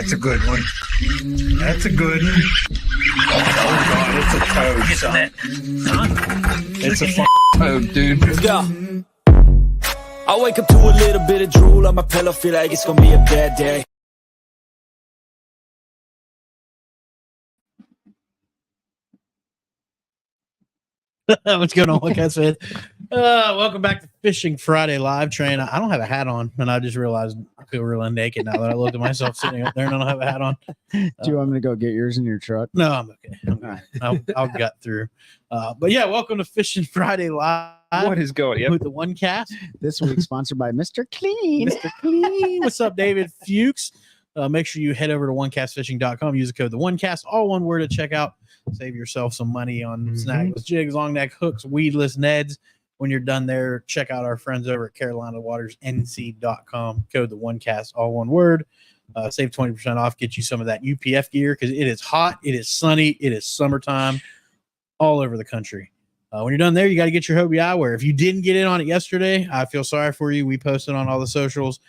That's a good one. That's a good one. Oh, God, it's a toad, son. It's a toad, dude. Let's go. I wake up to a little bit of drool on my pillow, feel like it's gonna be a bad day. What's going on, Wildcats fan? Welcome back to Fishing Friday Live Train. I don't have a hat on, and I just realized I feel really naked now that I looked at myself sitting up there and I don't have a hat on. Do you want me to go get yours in your truck? No, I'm okay. I'll gut through. But yeah, welcome to Fishing Friday Live. What is going on? With the One Cast. This week sponsored by Mr. Clean. Mr. Clean. What's up, David Fuchs? Make sure you head over to onecastfishing.com. Use the code the OneCast, all one word, to check out. Save yourself some money on snagless jigs, long neck hooks, weedless Neds. When you're done there, check out our friends over at CarolinaWatersNC.com. Code the OneCast, all one word. Save 20% off. Get you some of that UPF gear because it is hot, it is sunny, it is summertime all over the country. When you're done there, you got to get your Hobie eyewear. If you didn't get in on it yesterday, I feel sorry for you. We posted on all the socials.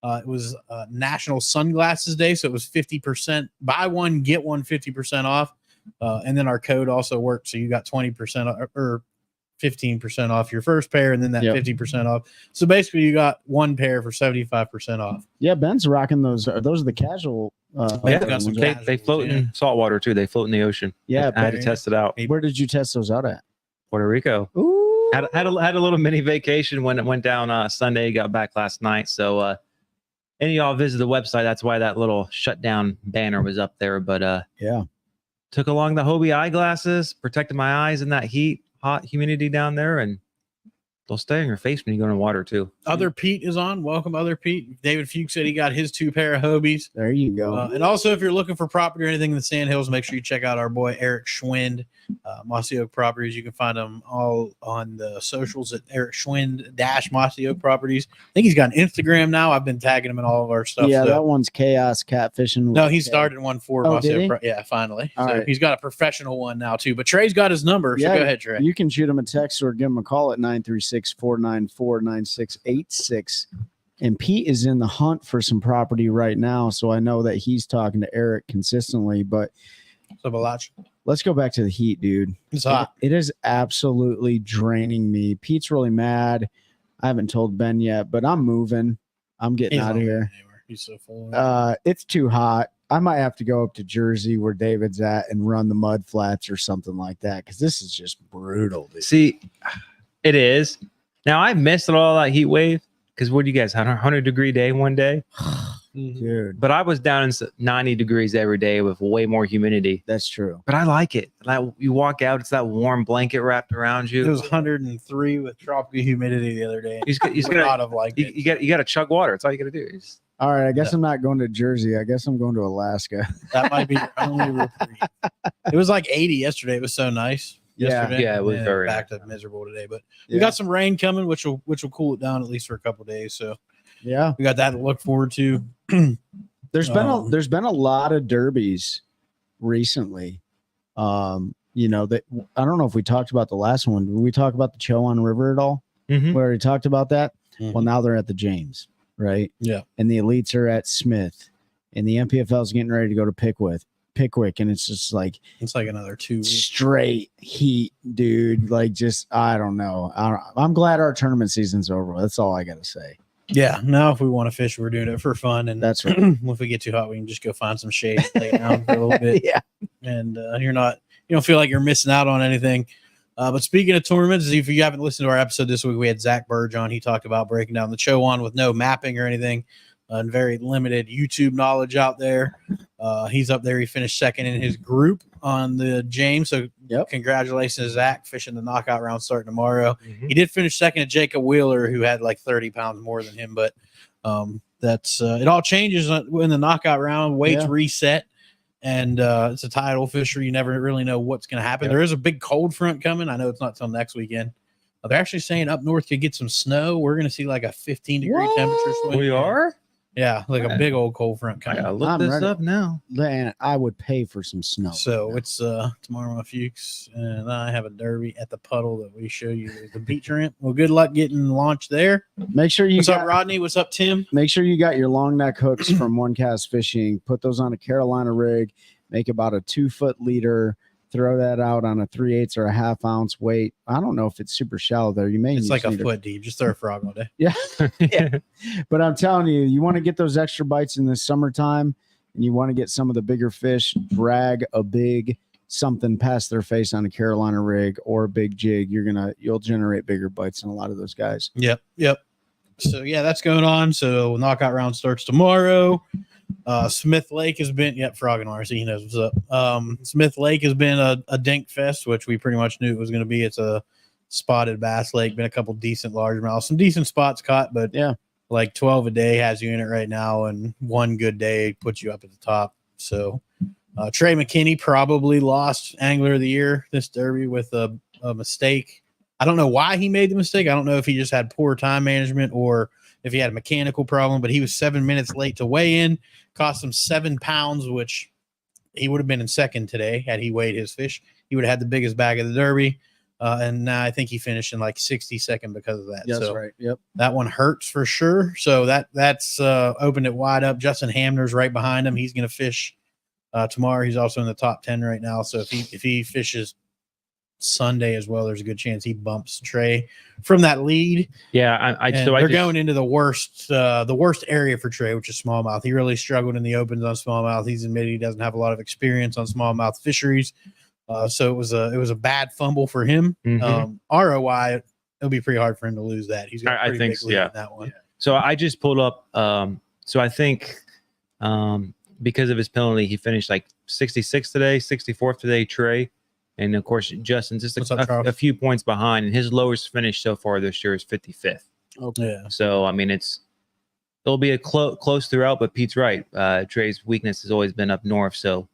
It was National Sunglasses Day, so it was 50%. Buy one, get one 50% off. And then our code also worked, so you got 20% or 15% off your first pair, and then that 50% off. So basically, you got one pair for 75% off. Yeah, Ben's rocking those. Those are the casual. They float in salt water too. They float in the ocean. Yeah, I had to test it out. Where did you test those out at? Puerto Rico. Ooh. Had a little mini vacation when it went down Sunday. Got back last night. So any of y'all visit the website. That's why that little shutdown banner was up there. But yeah. Took along the Hobie eyeglasses, protected my eyes in that hot humidity down there, and they'll stay on your face when you go in the water too. Other Pete is on. Welcome, Other Pete. David Fuchs said he got his 2 pair of Hobies. There you go. And also, if you're looking for property or anything in the Sandhills, make sure you check out our boy Eric Schwind, Mossy Oak Properties. You can find them all on the socials at Eric Schwind - Mossy Oak Properties. I think he's got an Instagram now. I've been tagging him in all of our stuff. Yeah, that one's Chaos Catfishing. No, he started one for Mossy did Oak. Yeah, finally. All right. He's got a professional one now too. But Trey's got his number. So go ahead, Trey. You can shoot him a text or give him a call at 936-494-9686. And Pete is in the hunt for some property right now, so I know that he's talking to Eric consistently. But let's go back to the heat, dude. It's hot. It is absolutely draining me. Pete's really mad. I haven't told Ben yet, but I'm moving. I'm getting out of here. He's so full. It's too hot. I might have to go up to Jersey where David's at and run the mud flats or something like that because this is just brutal, dude. See, it is. Now I missed all that heat wave because what do you guys had a 100-degree day one day, dude? But I was down in 90 degrees every day with way more humidity. That's true. But I like it. Like you walk out, it's that warm blanket wrapped around you. It was 103 with tropical humidity the other day. You got to chug water. That's all you got to do. All right, I guess I'm not going to Jersey. I guess I'm going to Alaska. That might be your only reprieve. It was like 80 yesterday. It was so nice. Yesterday. Yeah, it was very back to miserable today, but we got some rain coming, which will cool it down at least for a couple of days. So yeah, we got that to look forward to. There's been a lot of derbies recently. You know that I don't know if we talked about the last one. Did we talk about the Chowan River at all? We already talked about that. Well, now they're at the James, right? Yeah, and the elites are at Smith, and the MPFL is getting ready to go to Pickwick, and it's just like another 2 weeks straight heat, dude. Like, just I don't know. I'm glad our tournament season's over. That's all I gotta say. Yeah. Now, if we want to fish, we're doing it for fun, and that's right. If we get too hot, we can just go find some shade, lay down for a little bit. Yeah. And you don't feel like you're missing out on anything. But speaking of tournaments, if you haven't listened to our episode this week, we had Zach Burge on. He talked about breaking down the Chowan with no mapping or anything. And very limited YouTube knowledge out there. He's up there. He finished second in his group on the James. So congratulations, Zach, fishing the knockout round starting tomorrow. He did finish second to Jacob Wheeler, who had like 30 pounds more than him. But that's it all changes in the knockout round. Weights reset. And it's a tidal fishery. You never really know what's going to happen. There is a big cold front coming. I know it's not till next weekend. They're actually saying up north could get some snow. We're going to see like a 15-degree temperature swing. We are? Yeah, like a big old cold front I coming. gotta look I'm this ready. up now. Man, I would pay for some snow. So right now. it's tomorrow, my Fuchs, and I have a derby at the puddle that we show you the beach ramp. Well, good luck getting launched there. Make sure you What's got, up, Rodney? What's up, Tim? make sure you got your long neck hooks from One Cast Fishing. Put those on a Carolina rig. Make about a 2-foot leader. Throw that out on a 3/8 or a ½ ounce weight. I don't know if it's super shallow there. You may It's like a need foot deep. Just throw a frog all day. Yeah. Yeah. But I'm telling you, you want to get those extra bites in the summertime and you want to get some of the bigger fish, drag a big something past their face on a Carolina rig or a big jig. You'll generate bigger bites than a lot of those guys. Yep. So yeah, that's going on. So knockout round starts tomorrow. Smith Lake has been Frog and RC, he knows what's up. Smith Lake has been a dink fest, which we pretty much knew it was going to be. It's a spotted bass lake, been a couple decent largemouths, some decent spots caught, but Yeah. like 12 a day has you in it right now, and one good day puts you up at the top. So Trey McKinney probably lost Angler of the Year this derby with a mistake. I don't know why he made the mistake. I don't know if he just had poor time management or if he had a mechanical problem, but he was 7 minutes late to weigh in, cost him 7 pounds, which he would have been in second today had he weighed his fish. He would have had the biggest bag of the derby. And now I think he finished in like 62nd because of that. That's so right. Yep. that one hurts for sure. So that's opened it wide up. Justin Hamner's right behind him. He's going to fish tomorrow. He's also in the top 10 right now. So if he fishes Sunday as well, there's a good chance he bumps Trey from that lead. Yeah, They're going into the worst area for Trey, which is smallmouth. He really struggled in the opens on smallmouth. He's admitted he doesn't have a lot of experience on smallmouth fisheries, so it was a bad fumble for him. Mhm. ROI, it'll be pretty hard for him to lose that. He's got a I pretty think big so, lead yeah. in that one. So I just pulled up. So I think because of his penalty, he finished like 66 today, 64th today, Trey. And of course, Justin's just What's up, Charles? a few points behind. And his lowest finish so far this year is 55th. Okay. Yeah. So, I mean, it'll be a close throughout, but Pete's right. Trey's weakness has always been up north. So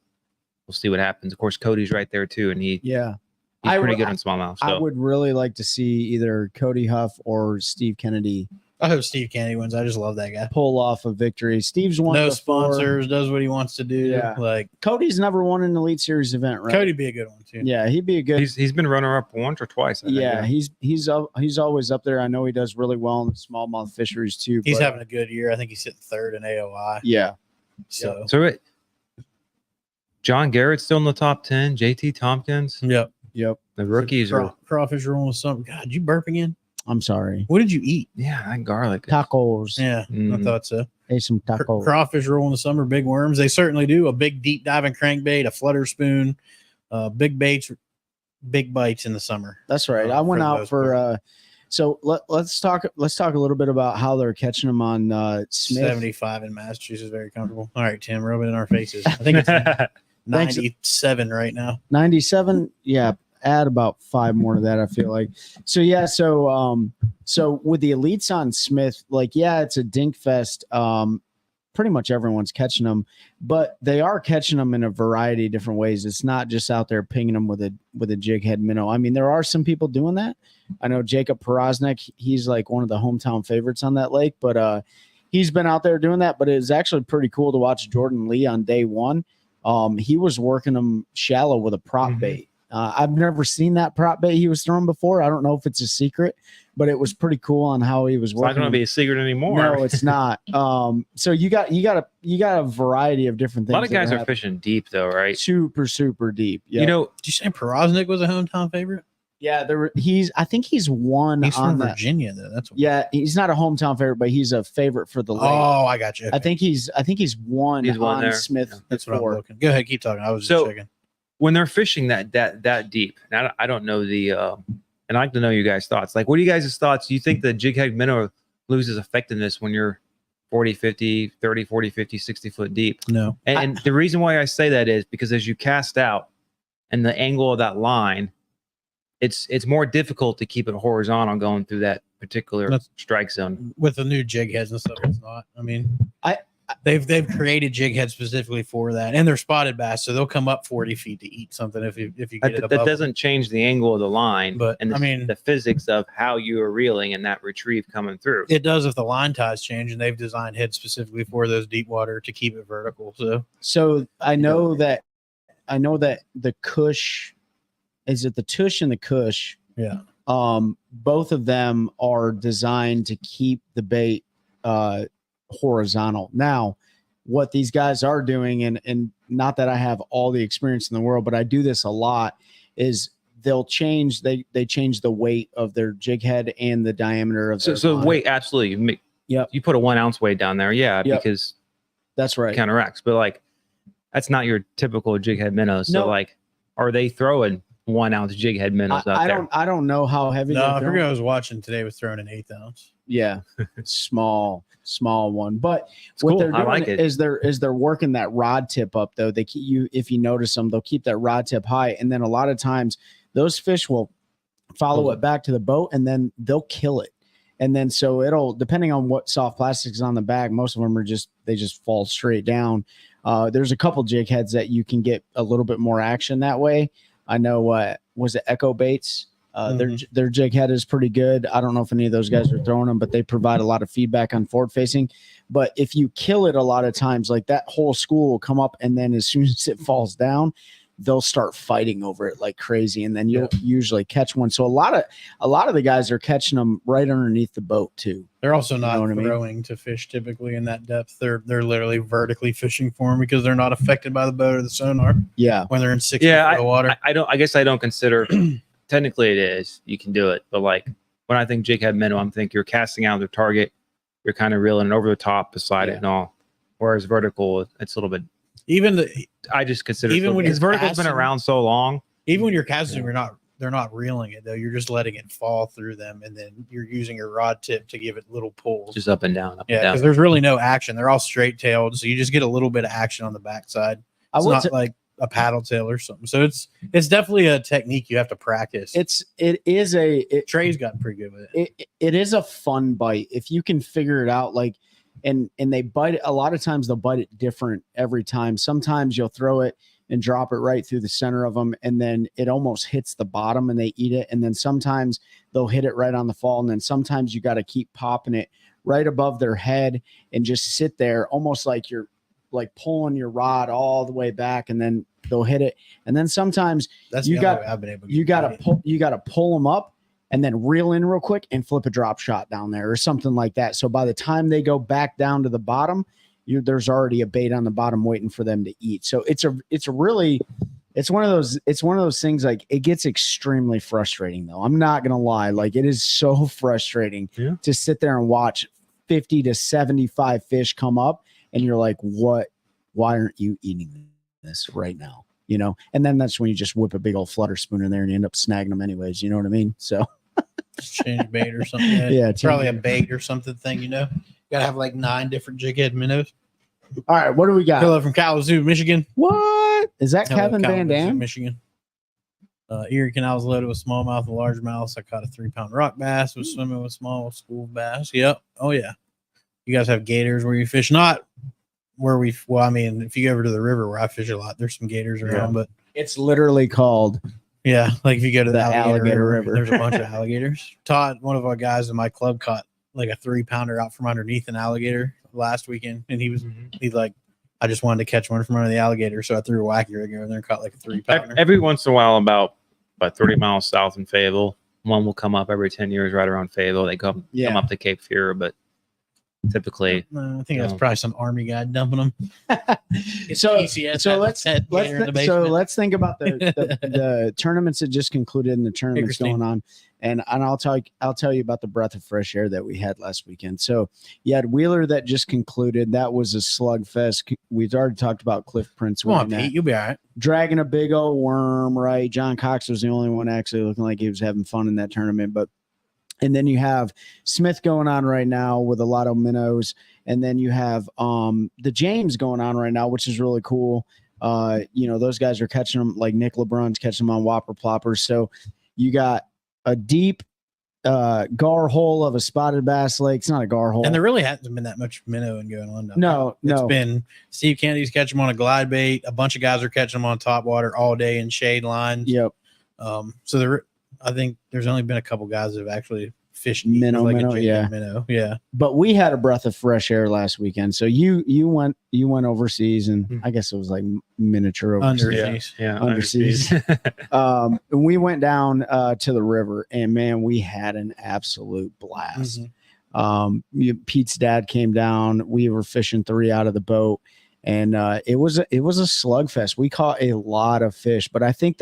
we'll see what happens. Of course, Cody's right there too. And he's pretty good on smallmouth. So. I would really like to see either Cody Huff or Steve Kennedy I hope Steve Kennedy wins. I just love that guy. pull off a victory. Steve's won No before. sponsors, does what he wants to do. Yeah. Like Cody's never won an Elite Series event, right? Cody'd be a good one too. Yeah, he'd be a good. He's been runner up once or twice. I think, Yeah, he's always up there. I know he does really well in the smallmouth fisheries too. He's but, having a good year. I think he's sitting third in AOI. yeah. So So John Garrett's still in the top 10. JT Tompkins, yep. the rookies are. Crawfish rolling with something. God, did you burp again? I'm sorry. What did you eat? Yeah, that garlic. Tacos. Yeah, I Mhm. thought so. Ate some tacos. Crawfish roll in the summer, big worms. They certainly do. A big deep diving crankbait, a flutter spoon, big baits, big bites in the summer. That's right. I for went the out most for. So let's talk a little bit about how they're catching them on Smith. 75 in Massachusetts, very comfortable. All right, Tim, rub it in our faces. I think it's 97 right now. 97. Yeah. Add about 5 more to that, I feel like. So yeah, so with the elites on Smith, like, yeah, it's a dink fest. Pretty much everyone's catching them, but they are catching them in a variety of different ways. It's not just out there pinging them with a jig head minnow. I mean, there are some people doing that. I know Jacob Porosnik, he's like one of the hometown favorites on that lake, but he's been out there doing that. But it was actually pretty cool to watch Jordan Lee on day one. He was working them shallow with a prop bait. I've never seen that prop bait he was throwing before. I don't know if it's a secret, but it was pretty cool on how he was It's working. not going to be a secret anymore. No, it's not. So you got a variety of different A things. lot of guys that are fishing deep, though, right? super deep. Yeah. You know, Did you say Porosnik was a hometown favorite? yeah, I think he's won He's on from that. Virginia, though. That's what. Yeah, he's not a hometown favorite, but he's a favorite for the lake. Oh, I got you. I think he's won He's won on there. Smith Yeah, that's what I'm before. looking. Go ahead, keep talking. I was So- just checking. when they're fishing that deep, and I don't know and I'd like to know your guys' thoughts. Like, what are you guys' thoughts? Do you think the jig head minnow loses effectiveness when you're 40, 50, 30, 40, 50, 60 foot deep? No. And the reason why I say that is because as you cast out and the angle of that line, it's more difficult to keep it horizontal going through that particular That's- strike zone. With the new jig heads and stuff, it's not. I mean, They've created jig heads specifically for that, and they're spotted bass, so they'll come up 40 feet to eat something if you get it above. That doesn't change the angle of the line, But, and I mean- the physics of how you are reeling and that retrieve coming through. It does if the line ties change, and they've designed heads specifically for those deep water to keep it vertical. So I know that the Cush, is it the Tush and the Cush? Yeah. Both of them are designed to keep the bait horizontal. Now, what these guys are doing, and not that I have all the experience in the world, but I do this a lot, is they'll change they change the weight of their jig head and the diameter of their line. Weight, absolutely. Yep. You put a 1 ounce weight down there, Yep. because That's right. it counteracts. But like, that's not your typical jig head minnows. So No. like, are they throwing 1 ounce jig head minnows out there? I don't know how heavy. No, they're I throwing. forget I was watching today was throwing an 1/8 ounce. Yeah, small one. But It's what cool. they're I doing like it. is they're working that rod tip up though. They keep you, if you notice them, they'll keep that rod tip high, and then a lot of times those fish will follow it back to the boat, and then they'll kill it. And then so it'll, depending on what soft plastic is on the bag, most of them are just fall straight down. There's a couple jig heads that you can get a little bit more action that way. I know was it Echo Baits? Their jig head is pretty good. I don't know if any of those guys are throwing them, but they provide a lot of feedback on forward facing. But if you kill it a lot of times, like that whole school will come up, and then as soon as it falls down, they'll start fighting over it like crazy, and then you'll usually catch one. So a lot of the guys are catching them right underneath the boat too. They're also not know what I mean? throwing to fish typically in that depth. They're literally vertically fishing for them because they're not affected by the boat or the sonar Yeah. when they're in 6 feet of water. I guess I don't consider. Technically, it is. You can do it, but like when I think jig head minnow, I'm thinking you're casting out their target. You're kind of reeling it over the top beside it and all. Whereas vertical, it's a little bit. I just consider even when because you're vertical's been casting- around so long. Even when you're casting, they're not reeling it though. You're just letting it fall through them, and then you're using your rod tip to give it little pulls. Just up and down, up Yeah, and down. because there's really no action. They're all straight tailed, so you just get a little bit of action on the backside. It's not like a paddle tail or something. So it's definitely a technique you have to practice. Trey's gotten pretty good with it. It is a fun bite if you can figure it out. Like, and they bite it. A lot of times they'll bite it different every time. Sometimes you'll throw it and drop it right through the center of them, and then it almost hits the bottom and they eat it. And then sometimes they'll hit it right on the fall, and then sometimes you got to keep popping it right above their head and just sit there, almost like you're like pulling your rod all the way back, and then they'll hit it. And then sometimes That's you the got other way I've been able to you got get to you got to pull them up and then reel in real quick and flip a drop shot down there or something like that. So by the time they go back down to the bottom, there's already a bait on the bottom waiting for them to eat. So it's one of those things, like it gets extremely frustrating though. I'm not going to lie. Like it is so frustrating to sit there and watch 50 to 75 fish come up and you're like, why aren't you eating this right now? You know? And then that's when you just whip a big old flutter spoon in there and you end up snagging them anyways. You know what I mean? So change bait or something. Yeah, it's probably a bait or something thing, you know. You gotta have like 9 different jig head minnows. all right, what do we got? Hello from Kalamazoo, Michigan. What is that? Hello, Kevin Van Kalamazoo, Dam? Michigan. Erie Canal's loaded with smallmouth and largemouths. I caught a 3-pound rock bass. Was swimming with small school bass. Yep. Oh yeah. You guys have gators where you fish? Not where we. Well, I mean, if you go over to the river where I fish a lot, there's some gators around. But It's literally called yeah, like if you go to the alligator river, River. there's a bunch of alligators. Todd, one of our guys in my club, caught like a 3-pounder out from underneath an alligator last weekend, and he's like, I just wanted to catch one from under the alligator, so I threw a wacky rig over there and caught like a 3-pounder. Every once in a while, about 30 miles south in Fayetteville, one will come up every 10 years right around Fayetteville. They come up to Cape Fear, but typically, I think that's probably some army guy dumping them. So PCS let's think about the tournaments that just concluded and the tournaments Interesting. going on, and I'll tell you about the breath of fresh air that we had last weekend. So you had Wheeler that just concluded. That was a slugfest. We've already talked about Cliff Prince. Come on, winning that. Pete, you'll be all right. Dragging a big old worm, right? John Cox was the only one actually looking like he was having fun in that tournament. And then you have Smith going on right now with a lot of minnows. And then you have the James going on right now, which is really cool. Those guys are catching them, like Nick LeBron's catching them on whopper ploppers. So you got a deep gar hole of a spotted bass lake. It's not a gar hole. And there really hasn't been that much minnowing going on. No. It's been Steve Kennedy's catching them on a glide bait. A bunch of guys are catching them on top water all day in shade lines. Yep. So I think there's only been a couple guys that have actually fished minnow, minnow. Yeah. But we had a breath of fresh air last weekend. So you went overseas, and I guess it was like miniature overseas. Underseas. We went down to the river, and man, we had an absolute blast. Pete's dad came down. We were fishing 3 out of the boat, and it was a slugfest. We caught a lot of fish, but I think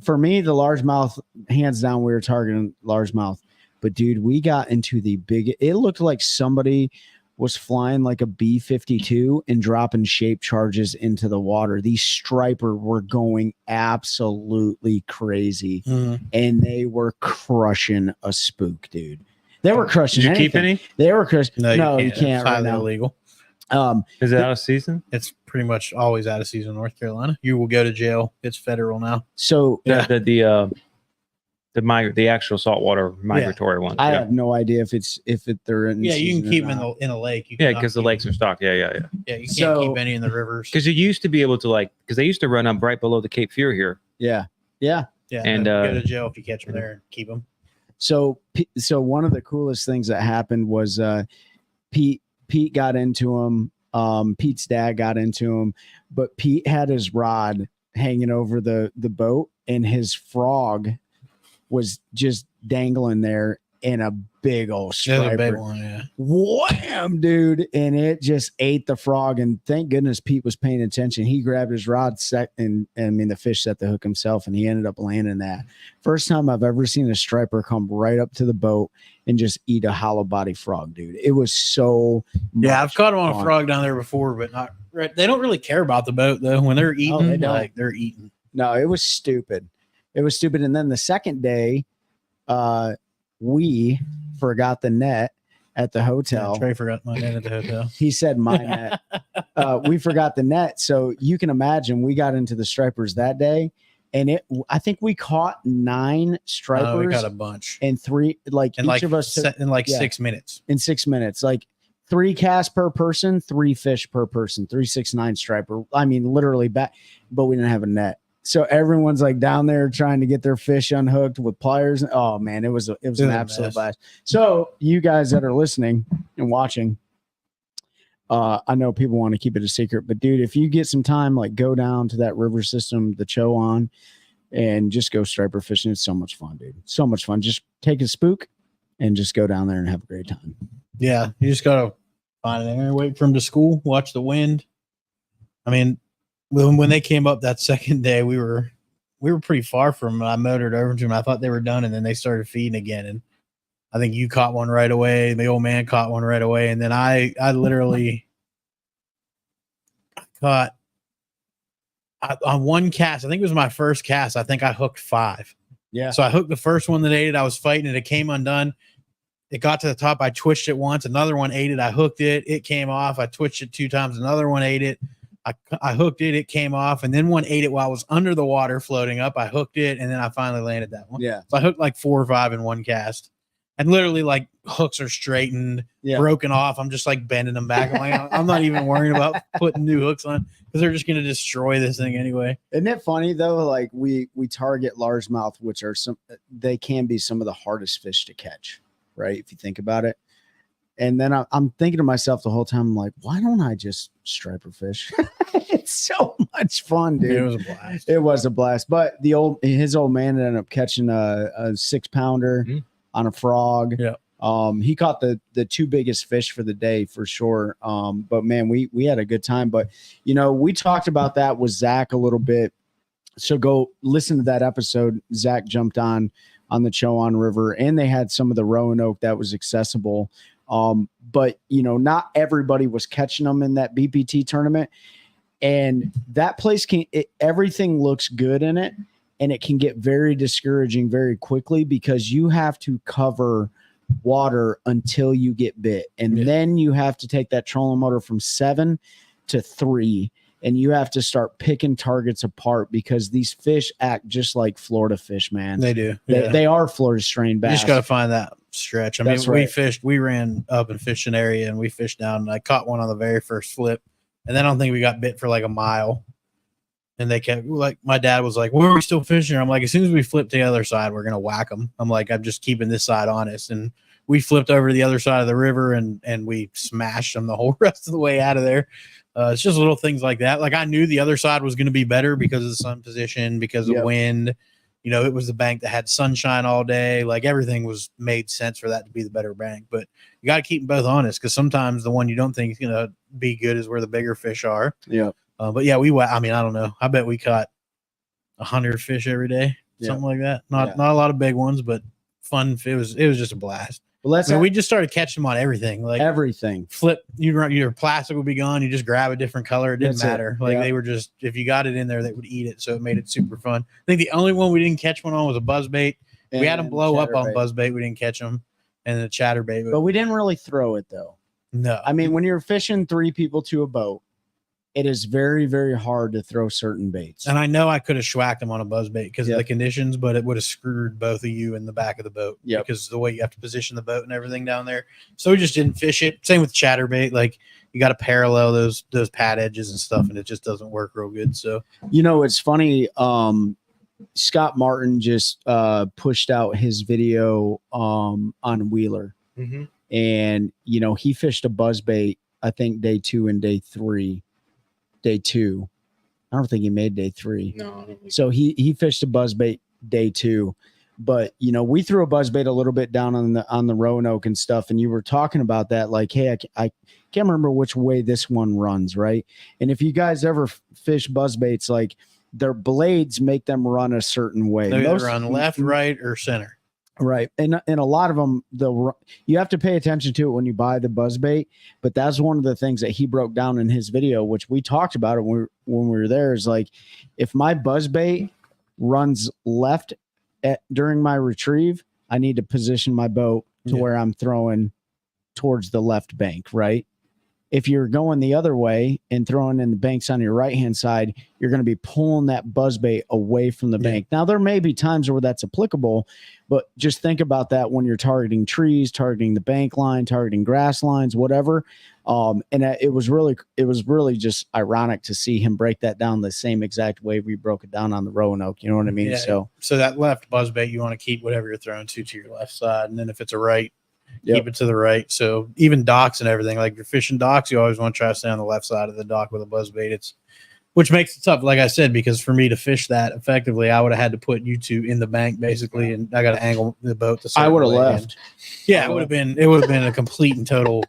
for me, the largemouth, hands down, we were targeting largemouth. But dude, we got into it looked like somebody was flying like a B-52 and dropping shape charges into the water. These striper were going absolutely crazy, and they were crushing a spook, dude. They were crushing. Did you keep any? They were crushing. No, you can't. It's highly illegal. Is it out of season? It's pretty much always out of season in North Carolina. You will go to jail. It's federal now. So the actual saltwater migratory one. I have no idea if they're in. Yeah, you can keep them in a lake. You because the lakes are stocked. Yeah. Yeah, you can't keep any in the rivers. Because you used to be able to because they used to run up right below the Cape Fear here. Yeah. And go to jail if you catch them there and keep them. So one of the coolest things that happened was Pete got into him. Pete's dad got into him, but Pete had his rod hanging over the boat, and his frog was just dangling there in a big old striper. That's a big one, yeah. Wham, dude. And it just ate the frog. And thank goodness Pete was paying attention. He grabbed his rod and the fish set the hook himself, and he ended up landing that. First time I've ever seen a striper come right up to the boat and just eat a hollow body frog, dude. It was so I've caught them on a frog down there before, but not right. They don't really care about the boat though. When they're eating, they're eating. No, it was stupid. And then the second day, we forgot the net at the hotel. Yeah, Trey forgot my net at the hotel. He said my net. We forgot the net. So you can imagine we got into the stripers that day, and I think we caught 9 stripers. We got a bunch. And 3, each of us took, in 6 minutes. In 6 minutes, 3 casts per person, 3 fish per person, 3, 6, 9 striper. I mean, literally back, but we didn't have a net. So everyone's down there trying to get their fish unhooked with pliers. Oh man, it was an absolute blast. So you guys that are listening and watching, I know people want to keep it a secret, but dude, if you get some time, go down to that river system, the Chowan, and just go striper fishing. It's so much fun, dude. So much fun. Just take a spook and just go down there and have a great time. Yeah, you just gotta find an area, wait for them to school, watch the wind. I mean, when they came up that second day, we were pretty far from them. I motored over to them. I thought they were done, and then they started feeding again. And I think you caught one right away. The old man caught one right away, and then I literally caught on one cast. I think it was my first cast. I think I hooked 5. Yeah. So I hooked the first one that ate it. I was fighting it. It came undone. It got to the top. I twitched it once. Another one ate it. I hooked it. It came off. I twitched it 2 times. Another one ate it. I hooked it. It came off, and then one ate it while I was under the water floating up. I hooked it, and then I finally landed that one. Yeah. So I hooked 4 or 5 in one cast, and literally hooks are straightened, broken off. I'm just bending them back. I'm not even worrying about putting new hooks on because they're just going to destroy this thing anyway. Isn't it funny though? We target largemouth, which are they can be some of the hardest fish to catch, right? If you think about it. And then I'm thinking to myself the whole time, I'm like, why don't I just striper fish? It's so much fun, dude. It was a blast. It was a blast. But his old man ended up catching a 6-pounder on a frog. Yeah. He caught the 2 biggest fish for the day for sure. But man, we had a good time. But we talked about that with Zach a little bit. So go listen to that episode. Zach jumped on the Chowan River, and they had some of the Roanoke that was accessible. But not everybody was catching them in that BPT tournament, and that place everything looks good in it, and it can get very discouraging very quickly because you have to cover water until you get bit, and then you have to take that trolling motor from 7 to 3, and you have to start picking targets apart because these fish act just like Florida fish, man. They do. They are Florida strain You bass. just got to find that stretch. I mean, That's right. we ran up and fished an area and we fished down and I caught one on the very first flip. And then I don't think we got bit for like a mile. And they kept like, my dad was like, "Where are we still fishing?" I'm like, "As soon as we flip to the other side, we're going to whack them." I'm like, "I'm just keeping this side honest." And we flipped over to the other side of the river and we smashed them the whole rest of the way out of there. It's just little things like that. Like I knew the other side was going to be better because of the sun position, because of wind. You know, it was the bank that had sunshine all day. Like everything was made sense for that to be the better bank. But you got to keep them both honest because sometimes the one you don't think is going to be good is where the bigger fish are. Yeah. But yeah, I mean, I don't know. I bet we caught 100 fish every day, something like that. Not a lot of big ones, but fun. It was just a blast. Well, we just started catching them on everything. Like everything. Flip, your plastic would be gone. You just grab a different color. It didn't matter. Like they were just, if you got it in there, they would eat it. So it made it super fun. I think the only one we didn't catch one on was a buzzbait. We had them blow up on buzzbait. We didn't catch them, and the chatterbait. But we didn't really throw it though. No, I mean, when you're fishing 3 people to a boat, it is very, very hard to throw certain baits. And I know I could have schwacked them on a buzzbait because of the conditions, but it would have screwed both of you in the back of the boat because the way you have to position the boat and everything down there. So we just didn't fish it. Same with chatterbait. Like you got to parallel those pad edges and stuff, and it just doesn't work real good. So, you know, it's funny. Scott Martin just pushed out his video on Wheeler. Mm-hmm. And, you know, he fished a buzzbait, I think day 2 and day 3. Day 2, I don't think he made day 3. No. So he fished a buzzbait day 2, but you know we threw a buzzbait a little bit down on the Roanoke and stuff, and you were talking about that, like, hey, I can't remember which way this one runs, right? And if you guys ever fish buzzbaits, like their blades make them run a certain way. They either run left, right, or center. Right. And a lot of them, you have to pay attention to it when you buy the buzzbait. But that's one of the things that he broke down in his video, which we talked about it when we were there, is like, if my buzzbait runs left during my retrieve, I need to position my boat to where I'm throwing towards the left bank, right? If you're going the other way and throwing in the banks on your right-hand side, you're going to be pulling that buzzbait away from the bank. Now, there may be times where that's applicable, but just think about that when you're targeting trees, targeting the bank line, targeting grass lines, whatever. And it was really just ironic to see him break that down the same exact way we broke it down on the Roanoke. You know what I mean? Yeah. So that left buzzbait, you want to keep whatever you're throwing to your left side. And then if it's a right, keep it to the right. So even docks and everything, like you're fishing docks, you always want to try to stay on the left side of the dock with a buzzbait. Which makes it tough, like I said, because for me to fish that effectively, I would have had to put you two in the bank basically, and I got to angle the boat. I would have left. It would have been a complete and total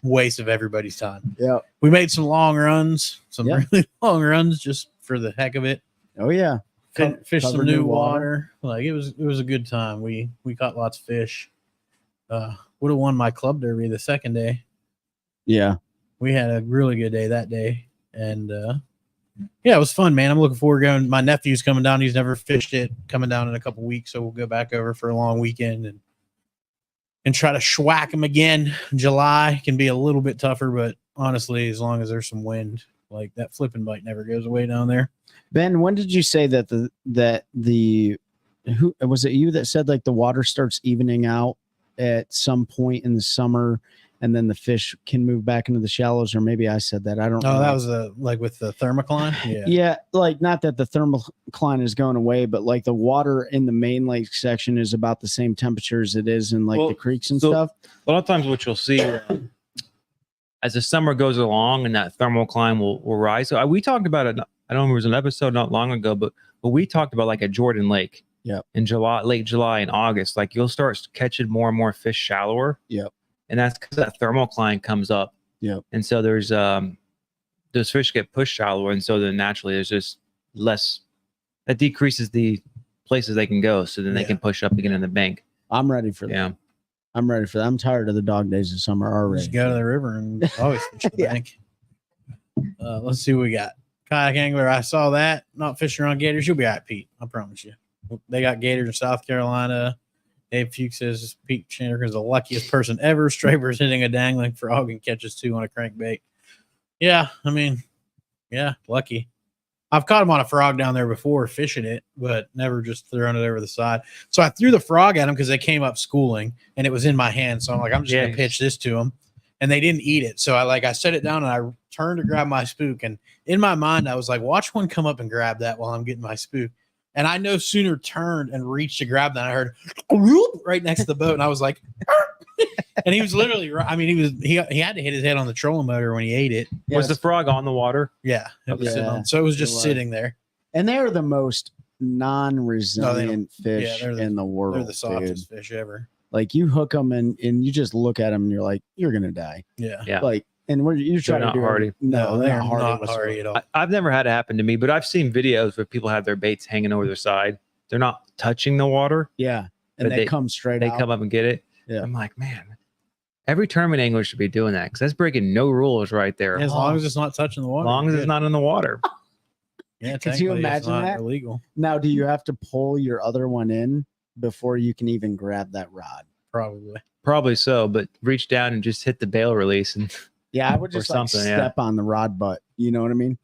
waste of everybody's time. Yeah, we made some long runs, really long runs, just for the heck of it. Oh yeah, fish some new water. Like it was a good time. We caught lots of fish. Would have won my club derby the second day. Yeah, we had a really good day that day, and yeah, it was fun, man. I'm looking forward to going. My nephew's coming down. He's never fished it, coming down in a couple weeks, so we'll go back over for a long weekend and try to schwack him again. July can be a little bit tougher, but honestly, as long as there's some wind, like that flipping bite never goes away down there. Ben, when did you say that who was it, you that said like the water starts evening out at some point in the summer, and then the fish can move back into the shallows? Or maybe I said that. I don't know. Oh, that was like with the thermocline. Yeah. Yeah. Like not that the thermocline is going away, but like the water in the main lake section is about the same temperature as it is in like the creeks and stuff. A lot of times what you'll see as the summer goes along and that thermocline will rise. So we talked about it. I don't remember, it was an episode not long ago, but we talked about like a Jordan Lake. Yep. In late July and August, like you'll start catching more and more fish shallower. Yep. And that's because that thermocline comes up. Yep. And so there's those fish get pushed shallower, and so then naturally there's just less. That decreases the places they can go, so then they can push up again in the bank. I'm ready for that. Yeah. I'm ready for that. I'm tired of the dog days of summer already. Just go to the river and always fish the bank. Let's see what we got. Kayak angler, I saw that. Not fishing on gators. You'll be all right, Pete. I promise you. They got gators in South Carolina. Dave Fuchs says Pete Chandler is the luckiest person ever. Strabers hitting a dangling frog and catches 2 on a crankbait. Yeah, I mean, Yeah, lucky. I've caught him on a frog down there before fishing it, but never just throwing it over the side. So I threw the frog at him because they came up schooling and it was in my hand. So I'm like, I'm just going to pitch this to him. And they didn't eat it. So I set it down and I turned to grab my spook. And in my mind, I was like, watch one come up and grab that while I'm getting my spook. And I no sooner turned and reached to grab that, I heard right next to the boat. And I was like, and he was literally, I mean, he had to hit his head on the trolling motor when he ate it. Yes. Was the frog on the water? Yeah. It was sitting on, so it was just sitting there. And they're the most non-resilient fish in the world. They're the softest fish ever. Like you hook them and you just look at them and you're like, you're going to die. Yeah. Yeah. Like, and you're trying to do hardy. No, they're not hardy at all. I've never had it happen to me, but I've seen videos where people have their baits hanging over their side. They're not touching the water. Yeah. And they come straight They out. come up and get it. Yeah. I'm like, man, every tournament angler should be doing that because that's breaking no rules right there. As long as it's not touching the water. As long as it's not in the water. Yeah, could you imagine that? Illegal. Now, do you have to pull your other one in before you can even grab that rod? Probably so, but reach down and just hit the bail release and yeah, I would just like step on the rod butt. You know what I mean?